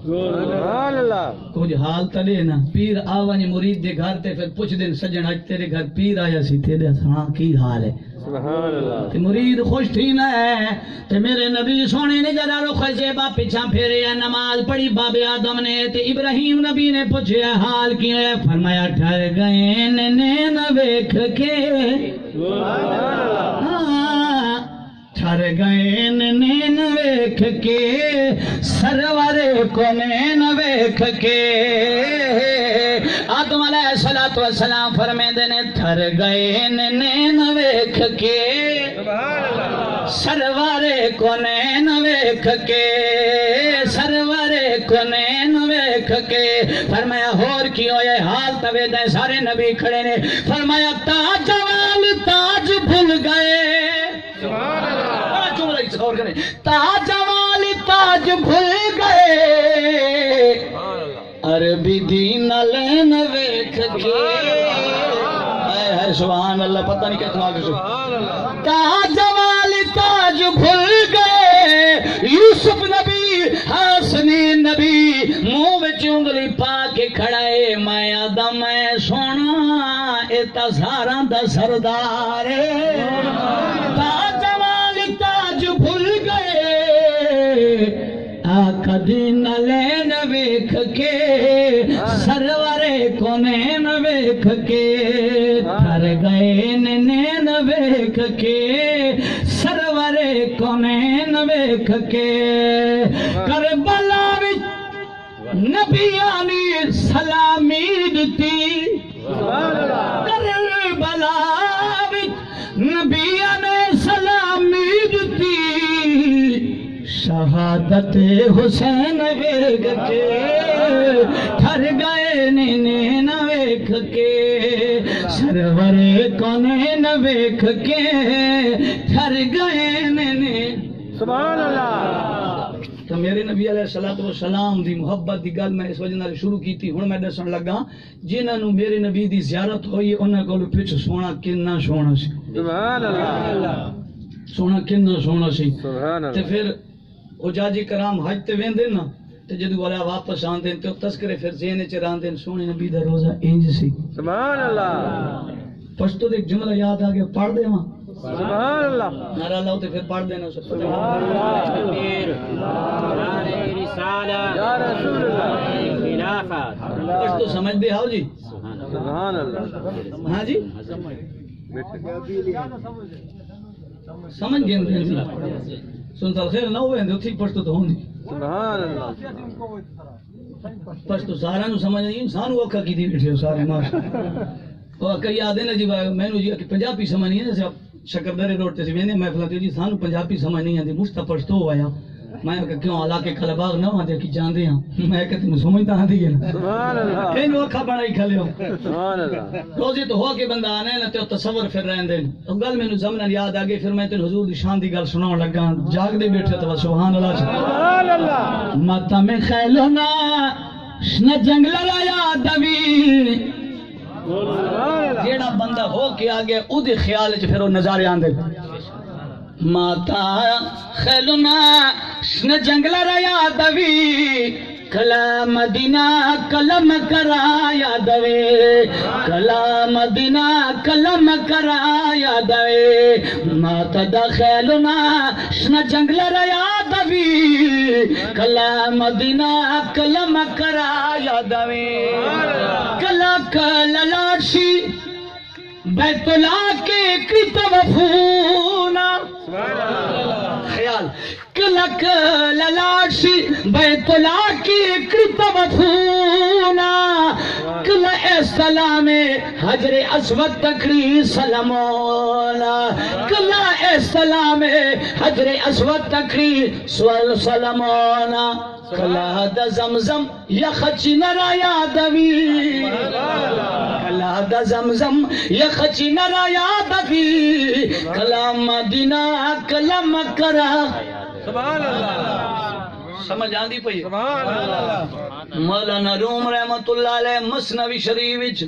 سبحان اللہ کچھ حال تلے نا پیر آوانی مرید دے گھر تے پھر پوچھ دن سجن اج تیرے گھر پیر آیا سی تیرے ہاں کی حال ہے سبحان اللہ تے مرید خوش تھی نہ ہے تے میرے نبی سونے نے جرا رخ زیبہ پیچھا پھیرے نماز پڑھی بابے آدم نے تے ابراہیم نبی نے پوچھا حال کی ہے فرمایا ٹھہر گئے نین ویکھ کے ٹھہر گئے نین ویکھ کے سرور کو نین ویکھ کے آدم علیہ السلام فرمیندے نے ٹھہر گئے نین ویکھ کے سرور کو نین ویکھ کے سرور کو نین ویکھ کے فرمایا ہور کی ہوئے حال توے دے سارے نبی کھڑے نے فرمایا تاج وال تاج بھول گئے سبحان اللہ بڑا جملہ اس غور کریں تاج وال تاج بھول گئے عربی دین لین ویکھ کے سبحان اللہ پتہ نہیں کہتا آگے سے تاج وال تاج بھول گئے یوسف نبی حسنی نبی منہ وچ انگلی پا کے کھڑائے میں آدم میں سونا اے تزاراں دا سردار تاج وال تاج بھول گئے آقا دین لین ویکھ کے سرورے کو نین ویکھ کے ٹھہر گئے نین ویکھ کے سرورے کو نین ویکھ کے کربلا وچ نبیانی سلامی دتی کربلا وچ نبیانی سلامی دتی شہادت حسین ویکھ کے ٹھہر گئے نین ویکھ کے سرور کونین ویکھ کے ٹھہر گئے نین سبحان اللہ تو میرے نبی علیہ السلام دی محبت دی گل میں اس وجہ نال شروع کی تھی ہن میں دسن لگا جنہاں نو میرے نبی دی زیارت ہوئی انہاں کول پچھ سونا کنا سونا سی سبحان اللہ سونا کنا سونا سی سبحان تے اللہ پھر او جاجی کرام حج تے ویندے نا تے جدوں والا واپس آندے تے تذکرے پھر ذہن وچ راندے سونے نبی دا روزہ انج سی سبحان اللہ پشتو دے ایک جملہ یاد آ گیا پڑھ دے ہاں سبحان اللہ نعرہ لاؤ تے پھر پڑھ دینا سبحان اللہ یا رسول اللہ پشتو سمجھ دے ہاؤ جی سبحان اللہ ہاں جی سمجھ گئے ہیں سنتا خیر نہ ہوئے ہیں تھی پشتو تو ہوں دی سبحان اللہ پشتو سارا نو سمجھ نہیں انسان وہ اکھا کی دی بیٹھے ہو سارے ماشا وہ کئی آدھے نا جی میں نو جی پنجابی سمجھ نہیں ہے جیسے شکردرے روڈ تے سے ویندے میں فلاں جی سانو پنجابی سمجھ نہیں آندی مشتا پشتو ہوا میں کہ کیوں علاقے کلباغ نہ آندے کہ جاندے ہیں میں کہ تم سمجھتا ہاں دی نا سبحان اللہ اینو اکھا بنائی کھلے ہو سبحان اللہ روزی تو ہو کے بندہ آنے نا تے تصور پھر رہندے او گل مینوں زمانہ یاد آ گئی پھر میں تے حضور دی شان دی گل سناون لگا جاگ دے بیٹھے تو سبحان اللہ سبحان اللہ ماتا میں خیلونا شنا جنگل لایا دوی جیڑا بندہ ہو کے آگے او دے خیال وچ پھر او نظارے آندے ماتا خیلونا شنا جنگل لایا دوی کلا مدینہ کلم کرایا دوے کلا مدینہ کلم کرایا دوے ماتا دا خیلونا شنا جنگل ریا دوی کلا مدینہ کلم کرایا دوے کلا کلا لاشی بیت اللہ کے کریت وفونا خیال کلک للاشی بیت اللہ کی کریت وفونا کلا السلام حجر اسود تکری سلمونا کلا سلام حجر اسود تکری سلمونا کلا دا زمزم یا خچی نرا یادوی کلا دا زمزم یا خچی نرا یادوی کلا مدینہ کلا مکرہ سبحان اللہ سمجھ آندی پئی سبحان اللہ مولانا روم رحمت اللہ علیہ مسنوی شریف وچ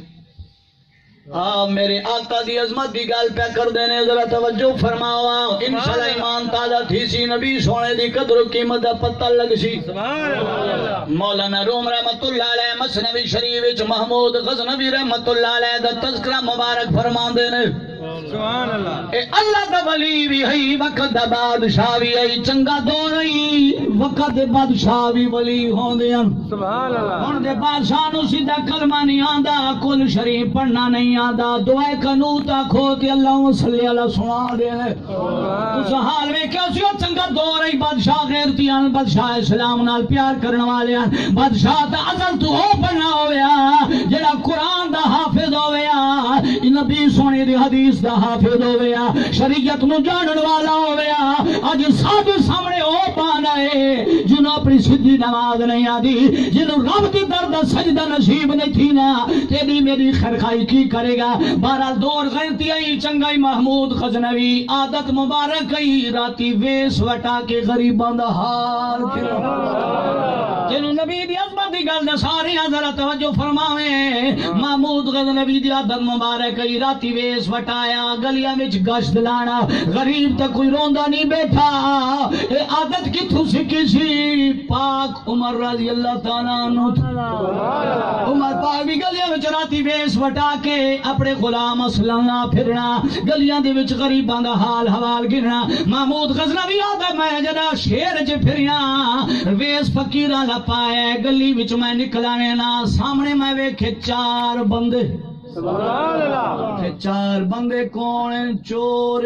میرے آقا دی عظمت دی گل پہ کر دینے ذرا توجہ فرماؤ انشاءاللہ ایمان تازہ تھی سی نبی سونے دی قدر و قیمت دا پتہ لگ سی سبحان اللہ مولانا روم رحمت اللہ علیہ مسنوی شریف وچ محمود غزنوی رحمت اللہ علیہ دا تذکرہ مبارک فرما دینے سبحان اللہ اے اللہ دا ولی بھی ہے وقت دا بادشاہ بھی ہے چنگا دور ہے وقت دے بادشاہ بھی ولی ہوندے ہیں سبحان اللہ ہن دے بادشاہ نو سیدھا کلمہ نہیں آندا کل شریف پڑھنا نہیں آندا دعائے قنوت آکھو تے اللہم صلی اللہ سنا دے اس حال میں کیا سی چنگا دور ہے بادشاہ غیرتیاں بادشاہ اسلام نال پیار کرن والے ہیں بادشاہ تے ازل تو ہو بنا ہویا جڑا قرآن دا حافظ ہویا نبی سونے دی حدیث دا حافظ ہویا شریعت نو جانن والا ہویا اج سب سامنے او پانا ہے جنہوں اپنی سدھی نماز نہیں آدی جنہوں رب دی درد سجدہ نصیب نہیں تھی نا تیری میری خیرخائی کی کرے گا بہرحال دور غیرتی آئی چنگائی محمود غزنوی عادت مبارک آئی راتی ویس وٹا کے غریباں دا حال جنہوں نبی دی عظمت دی گل ساری ذرا توجہ فرماویں محمود غزنوی دی عادت مبارک آئی راتی ویس وٹایا گلیاں وچ گشت لانا غریب تے کوئی روندا نہیں بیٹھا اے عادت کتھوں سکھی سی پاک عمر رضی اللہ تعالیٰ عنہ عمر پاک بھی گلیاں وچ راتی ویس وٹا کے اپنے غلام اسلامنا پھرنا گلیاں دے وچ غریباں دا حال حوال گرنا محمود غزنوی آدھا میں جدا شیر چ پھریا ویس فقیراں دا پایا گلی وچ میں نکلا وینا سامنے میں ویکھے چار بندے سبحان اللہ چار بندے کون چور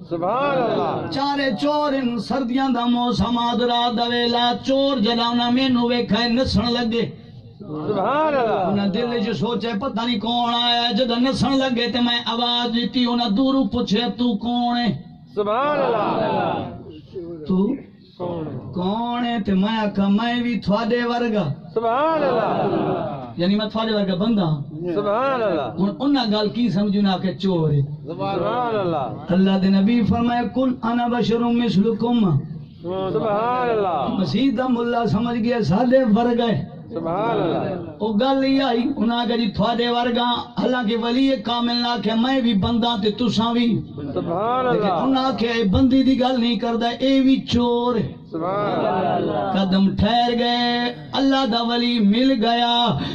سبحان اللہ چارے چور سردیاں دا موسم آدرا دا ویلا چور جدا انہاں مینوں ویکھے نسن لگے سبحان اللہ انہاں دل وچ سوچے پتہ نہیں کون آیا جدا نسن لگے تے میں آواز دتی انہاں دوروں پوچھے تو کون ہے سبحان اللہ تو کون ہے تے میں آکھا میں بھی تھوڑے ورگا سبحان اللہ یعنی میں تھوڑے ورگا بندہ سبحان اللہ ہن انہاں گل کی سمجھنا کہ چور ہے سبحان اللہ اللہ دے نبی فرمایا کل انا بشر مثلکم سبحان اللہ مسیح دا ملا سمجھ گیا سادے ورگا ہے سبحان اللہ او گل ہی آئی انہاں کہ جی تھوڑے ورگا حالانکہ ولی کامل نہ کہ میں بھی بندہ تے تساں بھی سبحان لیکن اللہ انہاں کہ بندی دی گل نہیں کردا اے بھی چور ہے سبحان اللہ قدم ٹھہر گئے اللہ دا ولی مل گیا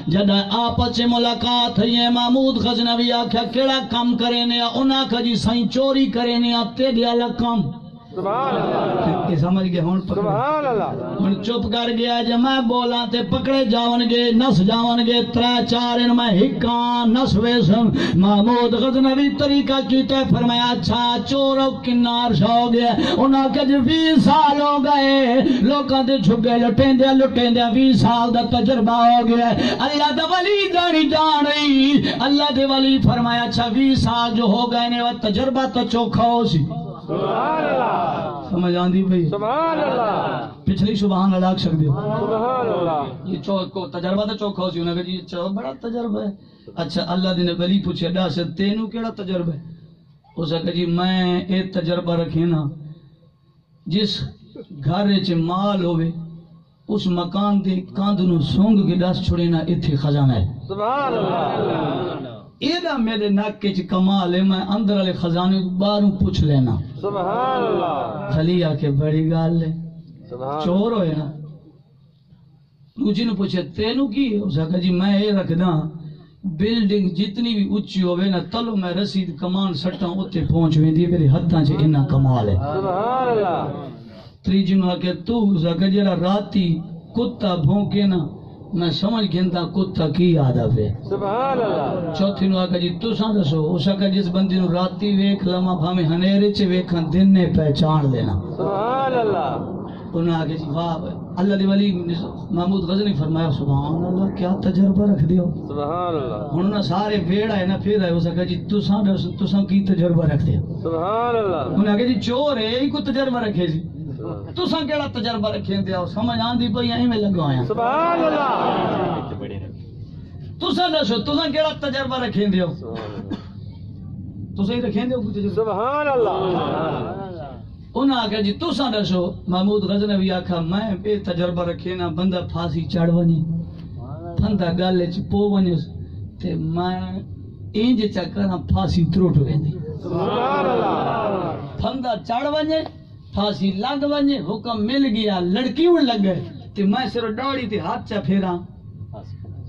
جدا آپس ملاقات ہے محمود غزنوی آکھیا کیڑا کام کرے نے انہاں کہ جی سائیں چوری کرے نے تیرے والا کام سبحان اللہ کہ سمجھ گئے ہن پکڑ سبحان اللہ ہن چپ کر گیا جے میں بولاں تے پکڑے جاون گے نس جاون گے ترے چار ان میں ہکاں نس ویسن محمود غزنوی طریقہ کیتا فرمایا اچھا چور کنا عرصہ ہو گیا انہاں کہ 20 سال ہو گئے لوکاں دے جھگے لٹیندے 20 سال دا تجربہ ہو گیا اللہ دا ولی جانی جانی اللہ دے ولی فرمایا اچھا 20 سال جو ہو گئے نے وہ تجربہ تو چوکھا ہو سی سبحان اللہ سمجھ آندی بھئی سبحان اللہ پچھلی سبحان اللہ آکھ سکتے ہو سبحان اللہ یہ چوک تجربہ تو چوکھا ہو سی انہوں نے کہا یہ بڑا تجربہ ہے اچھا اللہ دے نے ولی پوچھے ڈا سے تینوں کیڑا تجربہ ہے اس نے کہا جی میں ایک تجربہ رکھے نا جس گھر چ مال ہوئے اس مکان دے کاندھ نو سونگ کے دس چھڑے نا ایتھے خزانہ ہے سبحان اللہ ایدہ میرے ناکے چ کمال ہے میں اندر والے خزانے باہروں پوچھ لینا سبحان اللہ خلی آ کے بڑی گال ہے سبحان چور ہوئے نا دوجی نے پوچھے تینوں کی ہے اس نے کہا جی میں یہ رکھدا بلڈنگ جتنی بھی اچھی ہوئے نا تلو میں رسید کمان سٹاں اوتے پہنچ ویندی میرے ہتھاں چ انہاں کمال ہے سبحان اللہ تیجی نے کہ تو اس نے کہا جڑا راتی کتا بھونکے نا میں سمجھ گھنتا کتا کی عادت ہے سبحان اللہ چوتھی نو آکھا جی تساں دسو اس آکھا جس بندے نو راتی ویکھ لما بھاویں ہنیرے چ ویکھن دن نے پہچان لینا سبحان اللہ انہوں نے آگے جی واہ اللہ دی ولی محمود غزنی فرمایا سبحان اللہ کیا تجربہ رکھ دیو سبحان اللہ انہوں نے سارے بھیڑ آئے نا پھر آئے ہو سکا جی تساں کی تجربہ رکھ دیو سبحان اللہ انہوں نے آگے جی چور ہے یہی کو تجربہ رکھے جی تساں کیڑا تجربہ رکھے دیا سمجھ آن دی پئی یہیں میں لگا آیا سبحان اللہ تساں دسو تساں کیڑا تجربہ رکھے دیا تساں ہی رکھے دیا کوئی تجربہ سبحان اللہ انہاں آگے جی تساں دسو محمود غزنوی آکھا میں بے تجربہ رکھے نا بندہ پھانسی چڑھ ونی پھندا گل وچ پو ونیس تے میں انج چکراں پھانسی تروٹ ویندی سبحان اللہ پھندا چڑھ ونجے پھانسی لگ ونجے حکم مل گیا لڑکی اڑ لگ گئے تے میں صرف ڈوڑی تے ہاتھ چا پھیراں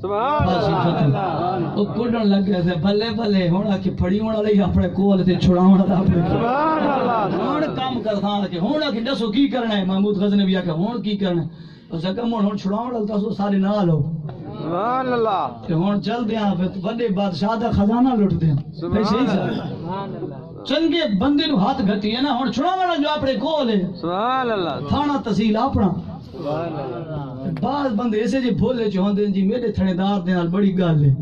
سبحان پھانسی اللہ ختم او کڈن لگ گئے تے بھلے بھلے ہونا کہ پھڑی ہونا لئی اپنے کول تے چھڑاونا دا اپنے سبحان اللہ ہن کام کردا کہ ہن کہ دسو کی کرنا ہے محمود غزنوی کہ ہن کی کرنا ہے اس کہ ہن چھڑاونا تاسو سارے نال ہو سبحان اللہ کہ ہن چل دیاں بڑے بادشاہ دا خزانہ لٹ دیاں صحیح چنگے بندے نو ہاتھ گھٹی ہے نا ہن چھڑاونا جو اپنے کول ہے سبحان اللہ تھانہ تحصیل اپنا سبحان اللہ بعض بندے ایسے جی بھولے جو ہوندے جی میرے تھنے دار دے نال بڑی گل ہے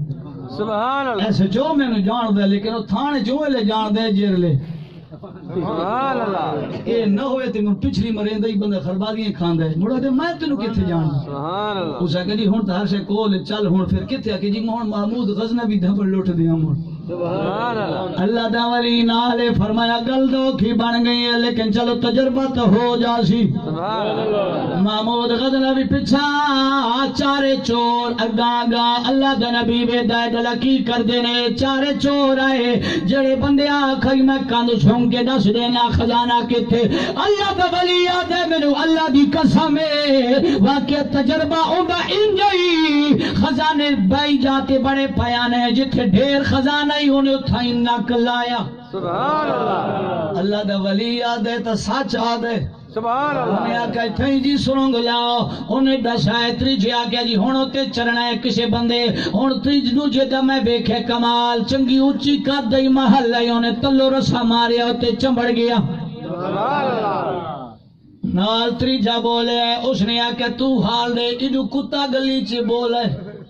سبحان اللہ ایسے جو میں نو جان دے لیکن وہ تھانے جو لے جان دے جیر لے سبحان اللہ اے نہ ہوئے تے میں پچھلی مریندا ہی بندہ خربادیاں کھاندا ہے مڑا تے میں تینوں کتے جان سبحان اللہ اس کہ جی ہن تے ہر شے کول چل ہن پھر کتے کہ جی ہن محمود غزنوی دھبل لٹ دیاں ہن سبحان اللہ اللہ دا ولی نال فرمایا گل دو کی بن گئی ہے لیکن چلو تجربہ تو ہو جاسی سبحان اللہ محمود غزنوی پچھا چارے چور اگا گا اللہ دا نبی ویدا گلا کی کر دینے چارے چور آئے جڑے بندے آکھئی میں کند چھون کے دس دینا خزانہ کتے اللہ دا ولی یاد ہے مینوں اللہ دی قسم ہے واقعہ تجربہ اوندا انجئی خزانے بائی جاتے بڑے پیانے جتھے ڈھیر خزانہ ہی انہیں اتھائی نک لایا سبحان اللہ اللہ دا ولی یاد ہے تا سچ آد ہے سبحان اللہ انہیں آکھا تھیں جی سرنگ لاؤ انہیں دسائے تریجے آکھا جی ہونو تے چرنا ہے کسے بندے ہون تریج دوجے دا میں بیکھے کمال چنگی اچھی کا دئی محل ہے انہیں تلو رسا ماریا ہوتے چمبڑ گیا سبحان اللہ نال تریجا بولے اس نے آکھا تو حال دے ایڈو کتا گلی چے بولے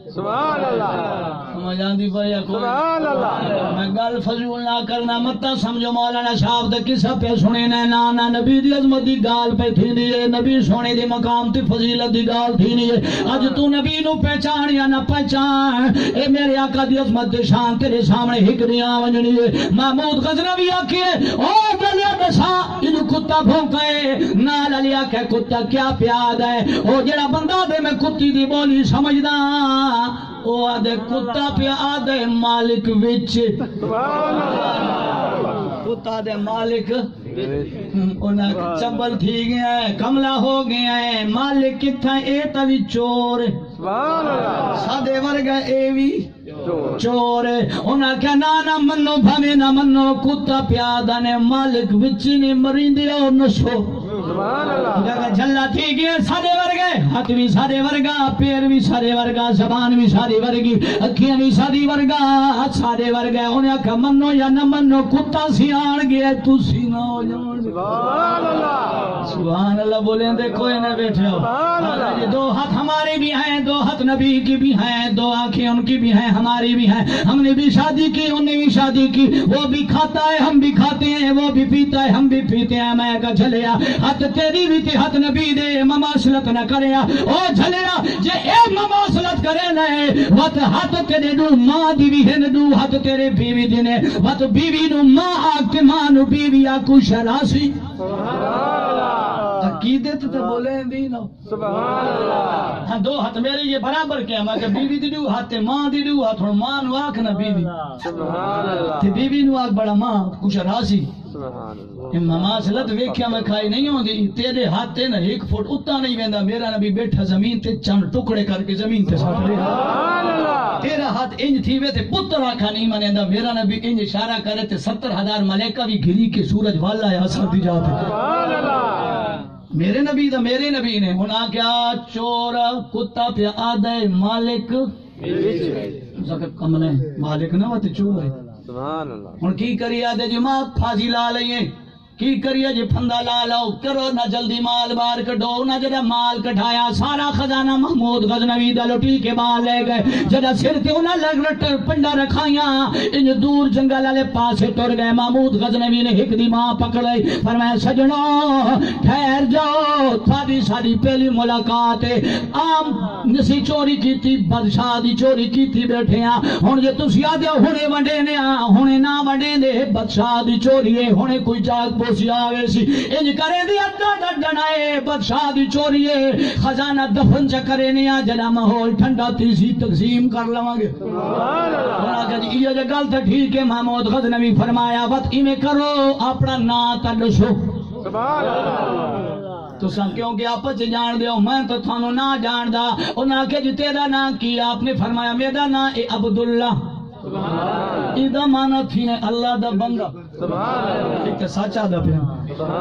سبحان اللہ سمجھ آندی بھائی سبحان اللہ میں گل فضول نہ کرنا متا سمجھو مولانا صاحب دے قصہ پہ سنے نا نبی دی عظمت دی گال پہ تھی دی نبی سونے دی مقام تے فضیلت دی گال تھی نہیں اج تو نبی نو پہچان یا نہ پہچان اے میرے آقا دی عظمت دی شان تیرے سامنے ہک دیاں ونجنی محمود غزنوی آکھے او گلیا دسا اینو کتا بھونکے نال علی آکھے کتا کیا پیاد ہے او جڑا بندہ دے میں کتی دی بولی سمجھدا او آدھے کتا پہ آدھے مالک وچ سبحان اللہ کتا دے مالک انہاں چبل تھی گیا ہے کملا ہو گیا ہے مالک کتھا اے تاوی چور سبحان اللہ سادے ورگا اے وی چور انہاں کیا نہ منو بھاوے نہ منو کتا پیادا نے مالک وچ نے مریندے او نسو سبحان اللہ جگہ جھلا تھی گئے سارے ورگے ہاتھ بھی سارے ورگا پیر بھی سارے ورگا زبان بھی ساری ورگی اکھیاں بھی ساری ورگا سارے ورگے انہیں کہا منو یا نہ منو کتا سی آن گئے تو سی نہ ہو جان سبحان اللہ سبحان اللہ بولیں دے کوئی نہ بیٹھے ہو دو ہاتھ ہمارے بھی ہیں دو ہاتھ نبی کی بھی ہیں دو آنکھیں ان کی بھی ہیں ہماری بھی ہیں ہم نے بھی شادی کی انہوں نے بھی شادی کی وہ بھی کھاتا ہے ہم بھی کھاتے ہیں وہ بھی پیتا ہے ہم بھی پیتے ہیں میں کہا جھلیا ہاتھ تیری بھی تے ہاتھ نبی دے مماثلت نہ کرے او جھلیا جے اے مماثلت کرے نہ وقت ہاتھ تیرے دو ماں دی بھی ہے دو ہاتھ تیرے بیوی دی نے وقت بیوی نو ماں آکتے ماں نو بیوی آکو شراسی عقیدت تو بولے دی نو سبحان اللہ ہاں دو ہاتھ میرے یہ برابر کیا میں کہ بیوی دی دو ہاتھ ماں دی دو ہاتھ ماں نو آکھ نہ بیوی سبحان اللہ تے بیوی نو آکھ بڑا ماں کچھ راسی سبحان اللہ مماثلت ویکھیا میں کھائی نہیں ہوندی تیرے ہاتھ تے نہ ایک فٹ اتا نہیں ویندا میرا نبی بیٹھا زمین تے چند ٹکڑے کر کے زمین تے سٹ لے سبحان اللہ تیرا ہاتھ انج تھی وے تے پتر آکھا نہیں منیندا میرا نبی انج اشارہ کرے تے 70,000 ملائکہ بھی گھری کے سورج والا ہے اثر دی جاتے سبحان اللہ میرے نبی دا میرے نبی نے ہونا کیا چور کتا پہ آدھے مالک کملے مالک نہ ہوتے چور ہے سبحان اللہ ہن کی کری آدھے جی ماں پھانسی لا لئیے کی کریے جی پھندا لا لو کرو نہ جلدی مال بار کٹو نہ جڑا مال کٹایا سارا خزانہ محمود غزنوی دا لٹی کے بال لے گئے جڑا سر تے انہاں لگ پنڈا رکھائیاں ان دور جنگل والے پاسے ٹر گئے محمود غزنوی نے ایک دی ماں پکڑ لئی فرمایا سجنوں ٹھہر جاؤ تھاری ساری پہلی ملاقات ہے عام نسی چوری کیتی بادشاہ دی چوری کیتی بیٹھے ہاں ہن جے تسی آدے ہنے ونڈے نے ہنے نہ ونڈے دے بادشاہ دی چوری ہے ہنے کوئی جاگ پوسی آوے سی انج کرے دی اڈا ڈنائے بادشاہ دی چوری ہے خزانہ دفن چ کرے نیا جڑا ماحول ٹھنڈا تیزی تقسیم کر لواں گے سبحان اللہ جی یہ گل تے ٹھیک ہے محمود غزنوی فرمایا وقت ایویں کرو اپنا نام تے دسو سبحان اللہ تو سن کیونکہ آپ جان دیو میں تو تھانو نہ جاندا انہاں کہ جی تیرا نام کی آپ نے فرمایا میرا نام ہے عبداللہ ایدہ مانا تھی اللہ دا بندہ ایک تے سچا دا پیا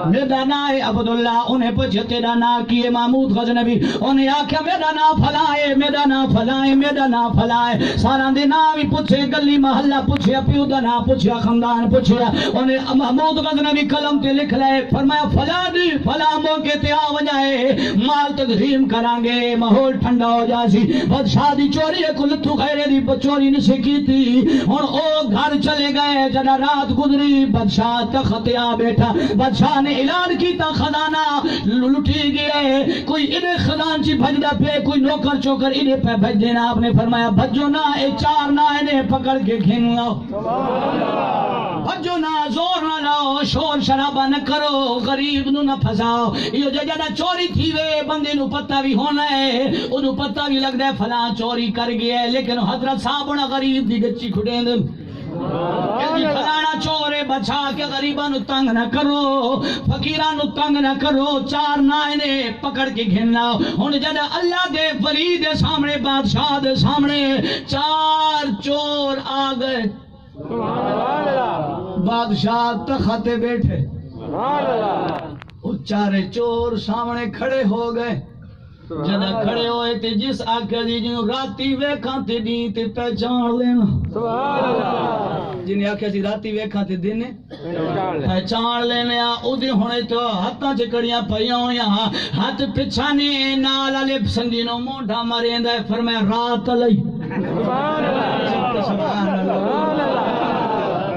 میرا نام ہے عبداللہ انہیں پوچھے تیرا نام کی ہے محمود غزنوی انہیں آکھیا میرا نام فلاں ہے میرا نام فلاں ہے میرا نام فلاں ہے سارا دے نام بھی پوچھے گلی محلہ پوچھے پیو دا نام پوچھے خاندان پوچھے انہیں محمود غزنوی قلم تے لکھ لے فرمایا فلاں دی فلاں موقع تے آ وجائے مال تقسیم کران گے ماحول ٹھنڈا ہو جاسی بادشاہ دی چوری کو لتھو غیرے دی چوری نہیں کیتی ہن او گھر چلے گئے جڑا رات گزری بادشاہ تخت آ بیٹھا بادشاہ نے اعلان کیتا خزانہ لٹی گئے کوئی انہیں خزان چی بھجدا پہ کوئی نوکر چوکر انہیں پہ بھج دینا آپ نے فرمایا بھجو نہ اے چار نہ انہیں پکڑ کے کھین لاؤ بھجو نہ زور نہ لاؤ شور شرابہ نہ کرو غریب نو نہ پھساؤ یہ جڑا چوری تھی وے بندے نو پتہ بھی ہونا ہے انہوں پتہ بھی لگدا ہے فلاں چوری کر گیا ہے لیکن حضرت صاحب نہ غریب دی گچی کھڑے دے فلانا چورے بچا کے غریباں نو تنگ نہ کرو فقیراں نو تنگ نہ کرو چار نہ انہیں پکڑ کے گھننا ہن جڑا اللہ دے ولی دے سامنے بادشاہ دے سامنے چار چور آ گئے سبحان اللہ بادشاہ تخت تے بیٹھے سبحان اللہ وہ چارے چور سامنے کھڑے ہو گئے جنا کھڑے ہوئے تے جس آکھے دی جنوں راتی ویکھاں تے دین تے پہچان لینا سبحان اللہ جنہیں آکھے سی راتی ویکھاں تے دین پہچان لینے اودے ہونے تو ہتھاں چ کڑیاں پئیاں ہویاں ہاتھ پچھانے نال والے سنگی نو موڈھا مریندا ہے فرمایا رات لئی سبحان اللہ سبحان اللہ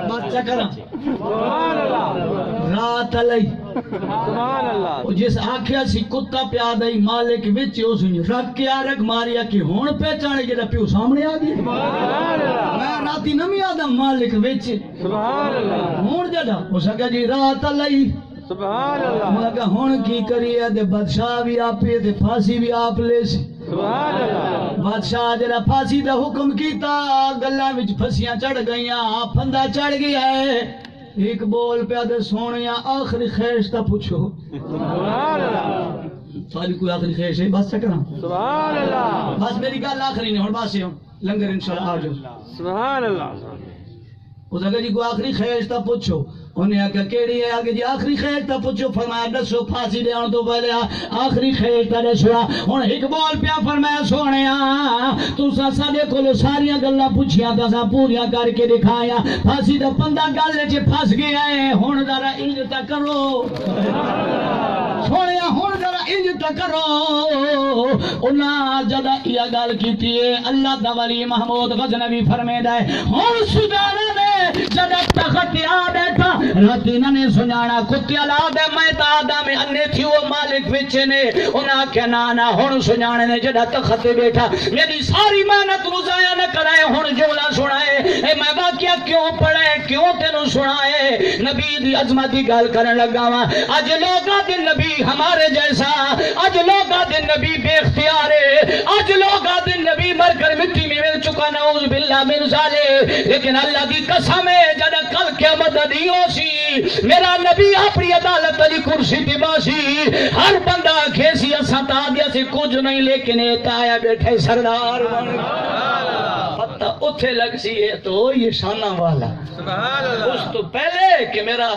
بات چکر سبحان اللہ رات لئی سبحان اللہ جس آکھیا سی کتا پیادا ہی مالک وچ اس نے رکھ کے رکھ ماریا کہ ہن پہچانے جڑا پیو سامنے آ گیا سبحان اللہ میں راتی نمی آدم مالک وچ سبحان اللہ ہن جڑا ہو سکا جی رات لئی سبحان اللہ میں کہا ہن کی کریے تے بادشاہ بھی آپے تے پھانسی بھی آپ لے سی سبحان اللہ بادشاہ جڑا پھانسی دا حکم کیتا گلاں وچ پھنسیاں چڑھ گئیاں پھندا چڑھ گیا ہے ایک بول پہ دے سونیا آخری خیش تا پوچھو سبحان اللہ ساری کوئی آخری خیش ہے بس سکنا سبحان اللہ بس میری گل آخری نہیں ہن بس لنگر انشاءاللہ آ جاؤ سبحان اللہ اس اگر جی کوئی آخری خیش تا پوچھو انہیں آکھا کیڑی ہے آگے جی آخری خیش تا پوچھو فرمایا دسو پھانسی دے آن تو پہلے آخری خیش تا دسو ہن اقبال پیا فرمایا سونیا تو ساڈے کولو ساریاں گلاں پوچھیاں تساں پوریاں کر کے دکھایا پھانسی دا بندہ گل وچ پھس گیا ہے ہن ذرا انج تا کرو سونیا ہن ذرا انج تا کرو انہاں جدا یہ گل کیتی ہے اللہ دا ولی محمود غزنوی فرمیدا ہے ہن سجانا نے جدا تخت آ بیٹھا راتی نے سنانا کتیا لا دے میں دادا میں انے تھی وہ مالک وچے نے انہاں کیا نانا ہن سنانے نے جڑا تخت بیٹھا میری ساری محنت نو ضائع نہ کرائے ہن جملہ سنائے اے میں واقعہ کیوں پڑھے کیوں تینوں سنائے نبی دی عظمت دی گل کرن لگا وا اج لوگاں دے نبی ہمارے جیسا اج لوگاں دے نبی بے اختیار ہے اج لوگاں دے نبی مر کر مٹی میں مل چکا نعوذ باللہ من ذالک لیکن اللہ دی قسم ہے جڑا کل قیامت دی ہوسی میرا نبی اپنی عدالت علی کرسی تے باسی ہر بندہ کھیسی اساں تا دیا سے کچھ نہیں لیکن اے تایا بیٹھے سردار پتہ اوتھے لگ سی ہے تو یہ شانہ والا سبحان اللہ اس تو پہلے کہ میرا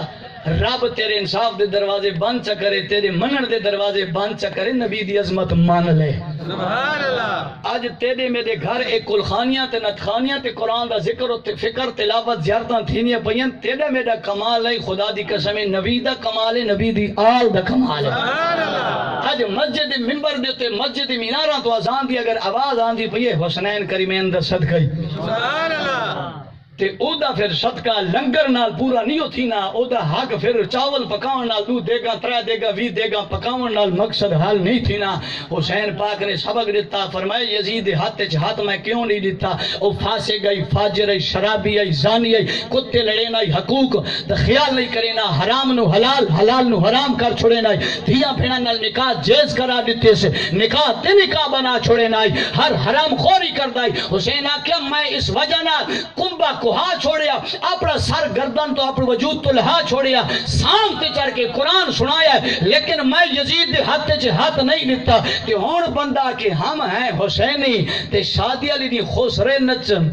رب تیرے انصاف دے دروازے بند چکرے تیرے منن دے دروازے بند چکرے نبی دی عظمت مان لے سبحان اللہ اج تیرے میرے گھر ایک کلخانیاں تے نتخانیاں تے قرآن دا ذکر و فکر تلاوت زیارتاں تھینیاں پئیاں تیرا میرا کمال ہے خدا دی قسم نبی دا کمال ہے نبی دی آل دا کمال ہے سبحان اللہ اج مسجد ممبر دے تے مسجد میناراں تو اذان دی اگر آواز آندی پئی ہے حسنین کریمین دا صدقہ سبحان اللہ تے او دا پھر صدقہ لنگر نال پورا نہیں ہوتی نا او دا حق پھر چاول پکاون نال 2 دے گا 3 دے گا 20 دے گا پکاون نال مقصد حل نہیں تھی نا حسین پاک نے سبق دیتا فرمایا یزید ہاتھ وچ ہاتھ میں کیوں نہیں دیتا او فاسق ہے فاجر ہے شرابی ہے زانی ہے کتے لڑے نا حقوق تے خیال نہیں کرے نا حرام نو حلال حلال نو حرام کر چھوڑے نا دھیاں بھیڑاں نال نکاح جائز کرا دیتے سے نکاح تے نکاح بنا چھوڑے نا ہر حرام خوری کردا ہے حسین آکھیا میں اس وجہ نال کنبا کو ہا چھوڑیا اپنا سر گردن تو اپنا وجود تو لہا چھوڑیا سام تے چڑھ کے قرآن سنایا لیکن میں یزید دے ہاتھ چ ہاتھ نہیں دیتا کہ ہون بندہ کہ ہم ہیں حسینی تے شادی علی دی خسرے نچن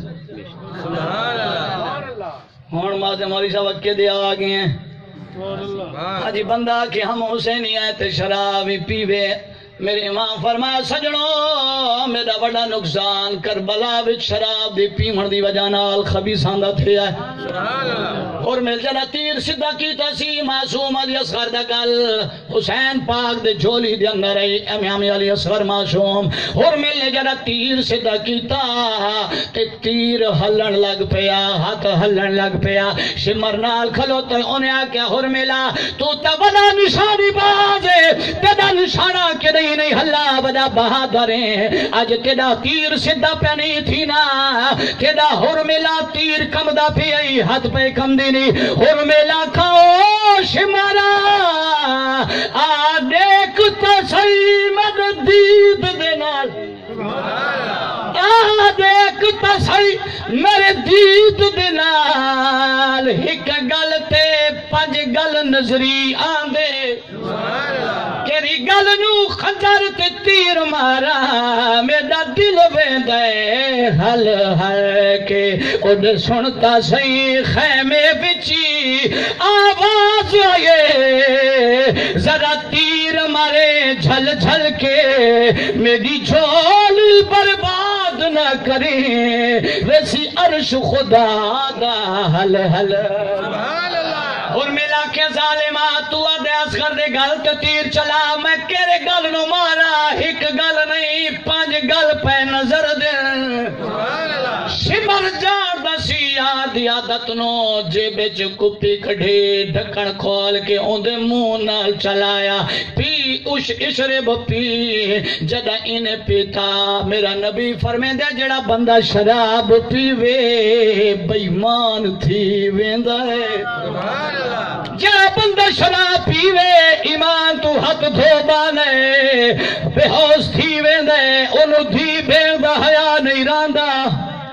سبحان اللہ ہون ماتے مولی صاحب اکے دے آگئے ہیں حجی بندہ کہ ہم حسینی ہیں تے شراب پیوے میرے امام فرمایا سجنوں میرا بڑا نقصان کربلا وچ شراب دی پیمن دی وجہ نال خبیثاں دا تھیا ہے سبحان اللہ اور مل جڑا تیر سیدھا کیتا سی معصوم علی اصغر دا گل حسین پاک دے جھولی دے اندر ہے امام علی اصغر معصوم اور مل جڑا تیر سیدھا کیتا تے تیر ہلن لگ پیا ہاتھ ہلن لگ پیا شمر نال کھلوتا انہیں آکیا ہور ملا تو تا بڑا نشانی باز ہے تیرا نشانہ کہ نہیں ہلا بڑا بہادر ہے آج تیرا تیر سیدھا پہ نہیں تھی نا تیرا ہور ملا تیر کم دا پی آئی ہاتھ پہ کم دی نہیں ہور ملا کھاؤ شمارا آ دیکھ تو صحیح مد دید دینال آ دیکھ تو صحیح میرے دید دینال ہک گل تے 5 گل نظری آندے کیری گل نو خنجر تے تیر مارا میرا دل ویندے ہل ہل کے اڈ سنتا سی خیمے بچی آواز آئے ذرا تیر مارے جھل جھل کے میری جھولی برباد نہ کریں ویسی عرش خدا دا ہل ہل سبحان اللہ اور ملا کے ظالمہ تو آدھے اصغر دے گل تے تیر چلا میں کیرے گل نو مارا ایک گل نہیں 5 گل پہ نظر دے سبحان اللہ شمر جان دسی آدھی عادت نو جیب وچ کپی کھڑی ڈھکن کھول کے اوندے منہ نال چلایا پی اش اشرب پی جدا انہیں پیتا میرا نبی فرمیندے جڑا بندہ شراب پیوے بے ایمان تھی ویندا ہے سبحان اللہ جڑا بندہ شراب پیوے ایمان تو ہاتھ دھو بانے بے ہوش تھی ویندے اونوں دھی بھیڑ دا حیا نہیں راندا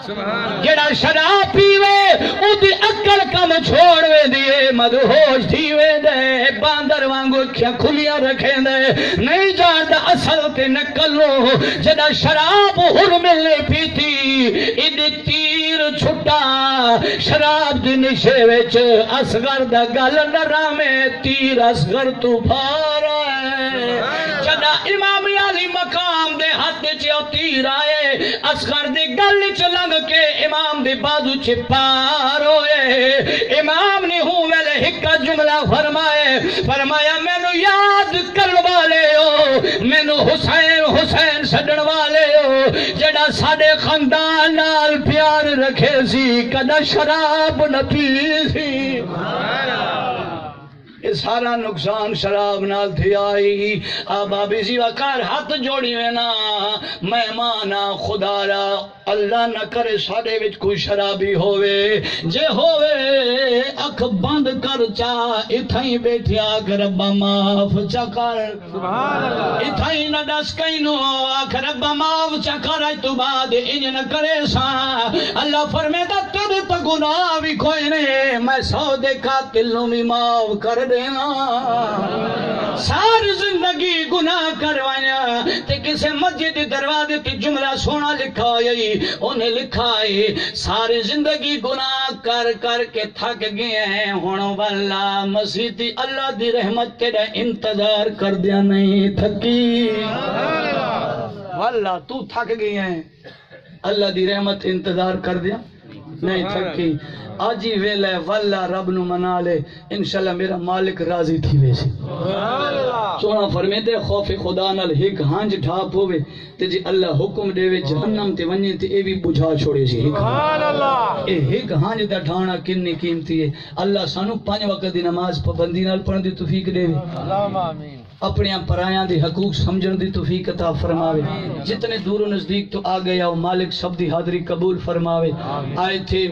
سبحان جڑا شراب پیوے او دی عقل کم چھوڑ ویندی مدہوش تھی ویندے باندر وانگو اکھیاں کھلیاں رکھیندے نہیں جاندا اصل تے نقل نو جڑا شراب ہر ملنے پیتی ایڈی تیر چھٹا شراب دی نشے وچ اصغر دا گل نرامے تیر اصغر تو بھارا ہے جڑا امام علی مقام دے ہاتھ چ تیر آئے اصغر دی گل چ لنگ کے امام دی بازو چ پار ہوئے امام نے ہوں ویلے ایک جملہ فرمایا مینو یاد کرن والے ہو مینو حسین حسین سڈن والے ہو جڑا ساڈے خاندان نال پیار رکھے سی کدا شراب نہ پی سی یہ سارا نقصان شراب نال تھی آئی بابی سی وکار ہاتھ جوڑی وینا مہمانا خدا را اللہ نہ کرے ساڑے وچ کوئی شرابی ہوئے جے ہوئے اکھ بند کر چا اتھائی بیٹھیا آکھ ربا معاف چا کر سبحان اللہ اتھائی نہ دس کئینو آکھ ربا معاف چا کر تو بعد انج نہ کرے سا اللہ فرمیتا تد دے تو گناہ بھی کوئی نہیں، میں 100 دے قاتل نوں بھی معاف کر دینا۔ ساری زندگی گناہ کروایا تے کسے مسجد دروازے تے جملہ سونا لکھا ہوئی، انہیں لکھا ہے ساری زندگی گناہ کر کر کے تھک گئے ہیں، ہن واللہ مسیح دی اللہ دی رحمت تیرا انتظار کر دیا نہیں تھکی۔ واللہ تو تھک گئی ہیں، اللہ دی رحمت انتظار کر دیا نہیں تھکی۔ آج ہی ویلہ ہے، واللہ رب نو منا لے، انشاءاللہ میرا مالک راضی تھی ویسی۔ سونا فرمیدے خوف خدا نال ہک ہانج ڈھاپ ہوئے تے جی اللہ حکم دے وے جہنم تے ونجے تے اے بھی بجھا چھوڑے سی۔ اے ہک ہانج دا ڈھانا کنی قیمتی ہے۔ اللہ سانو 5 وقت دی نماز پابندی نال پڑھن دی توفیق دے وے، اپنے پرایاں دی حقوق سمجھن دی توفیق عطا فرماوے، جتنے دور و نزدیک تو آ گیا وہ مالک سب دی حاضری قبول فرماوے۔ آئے تھے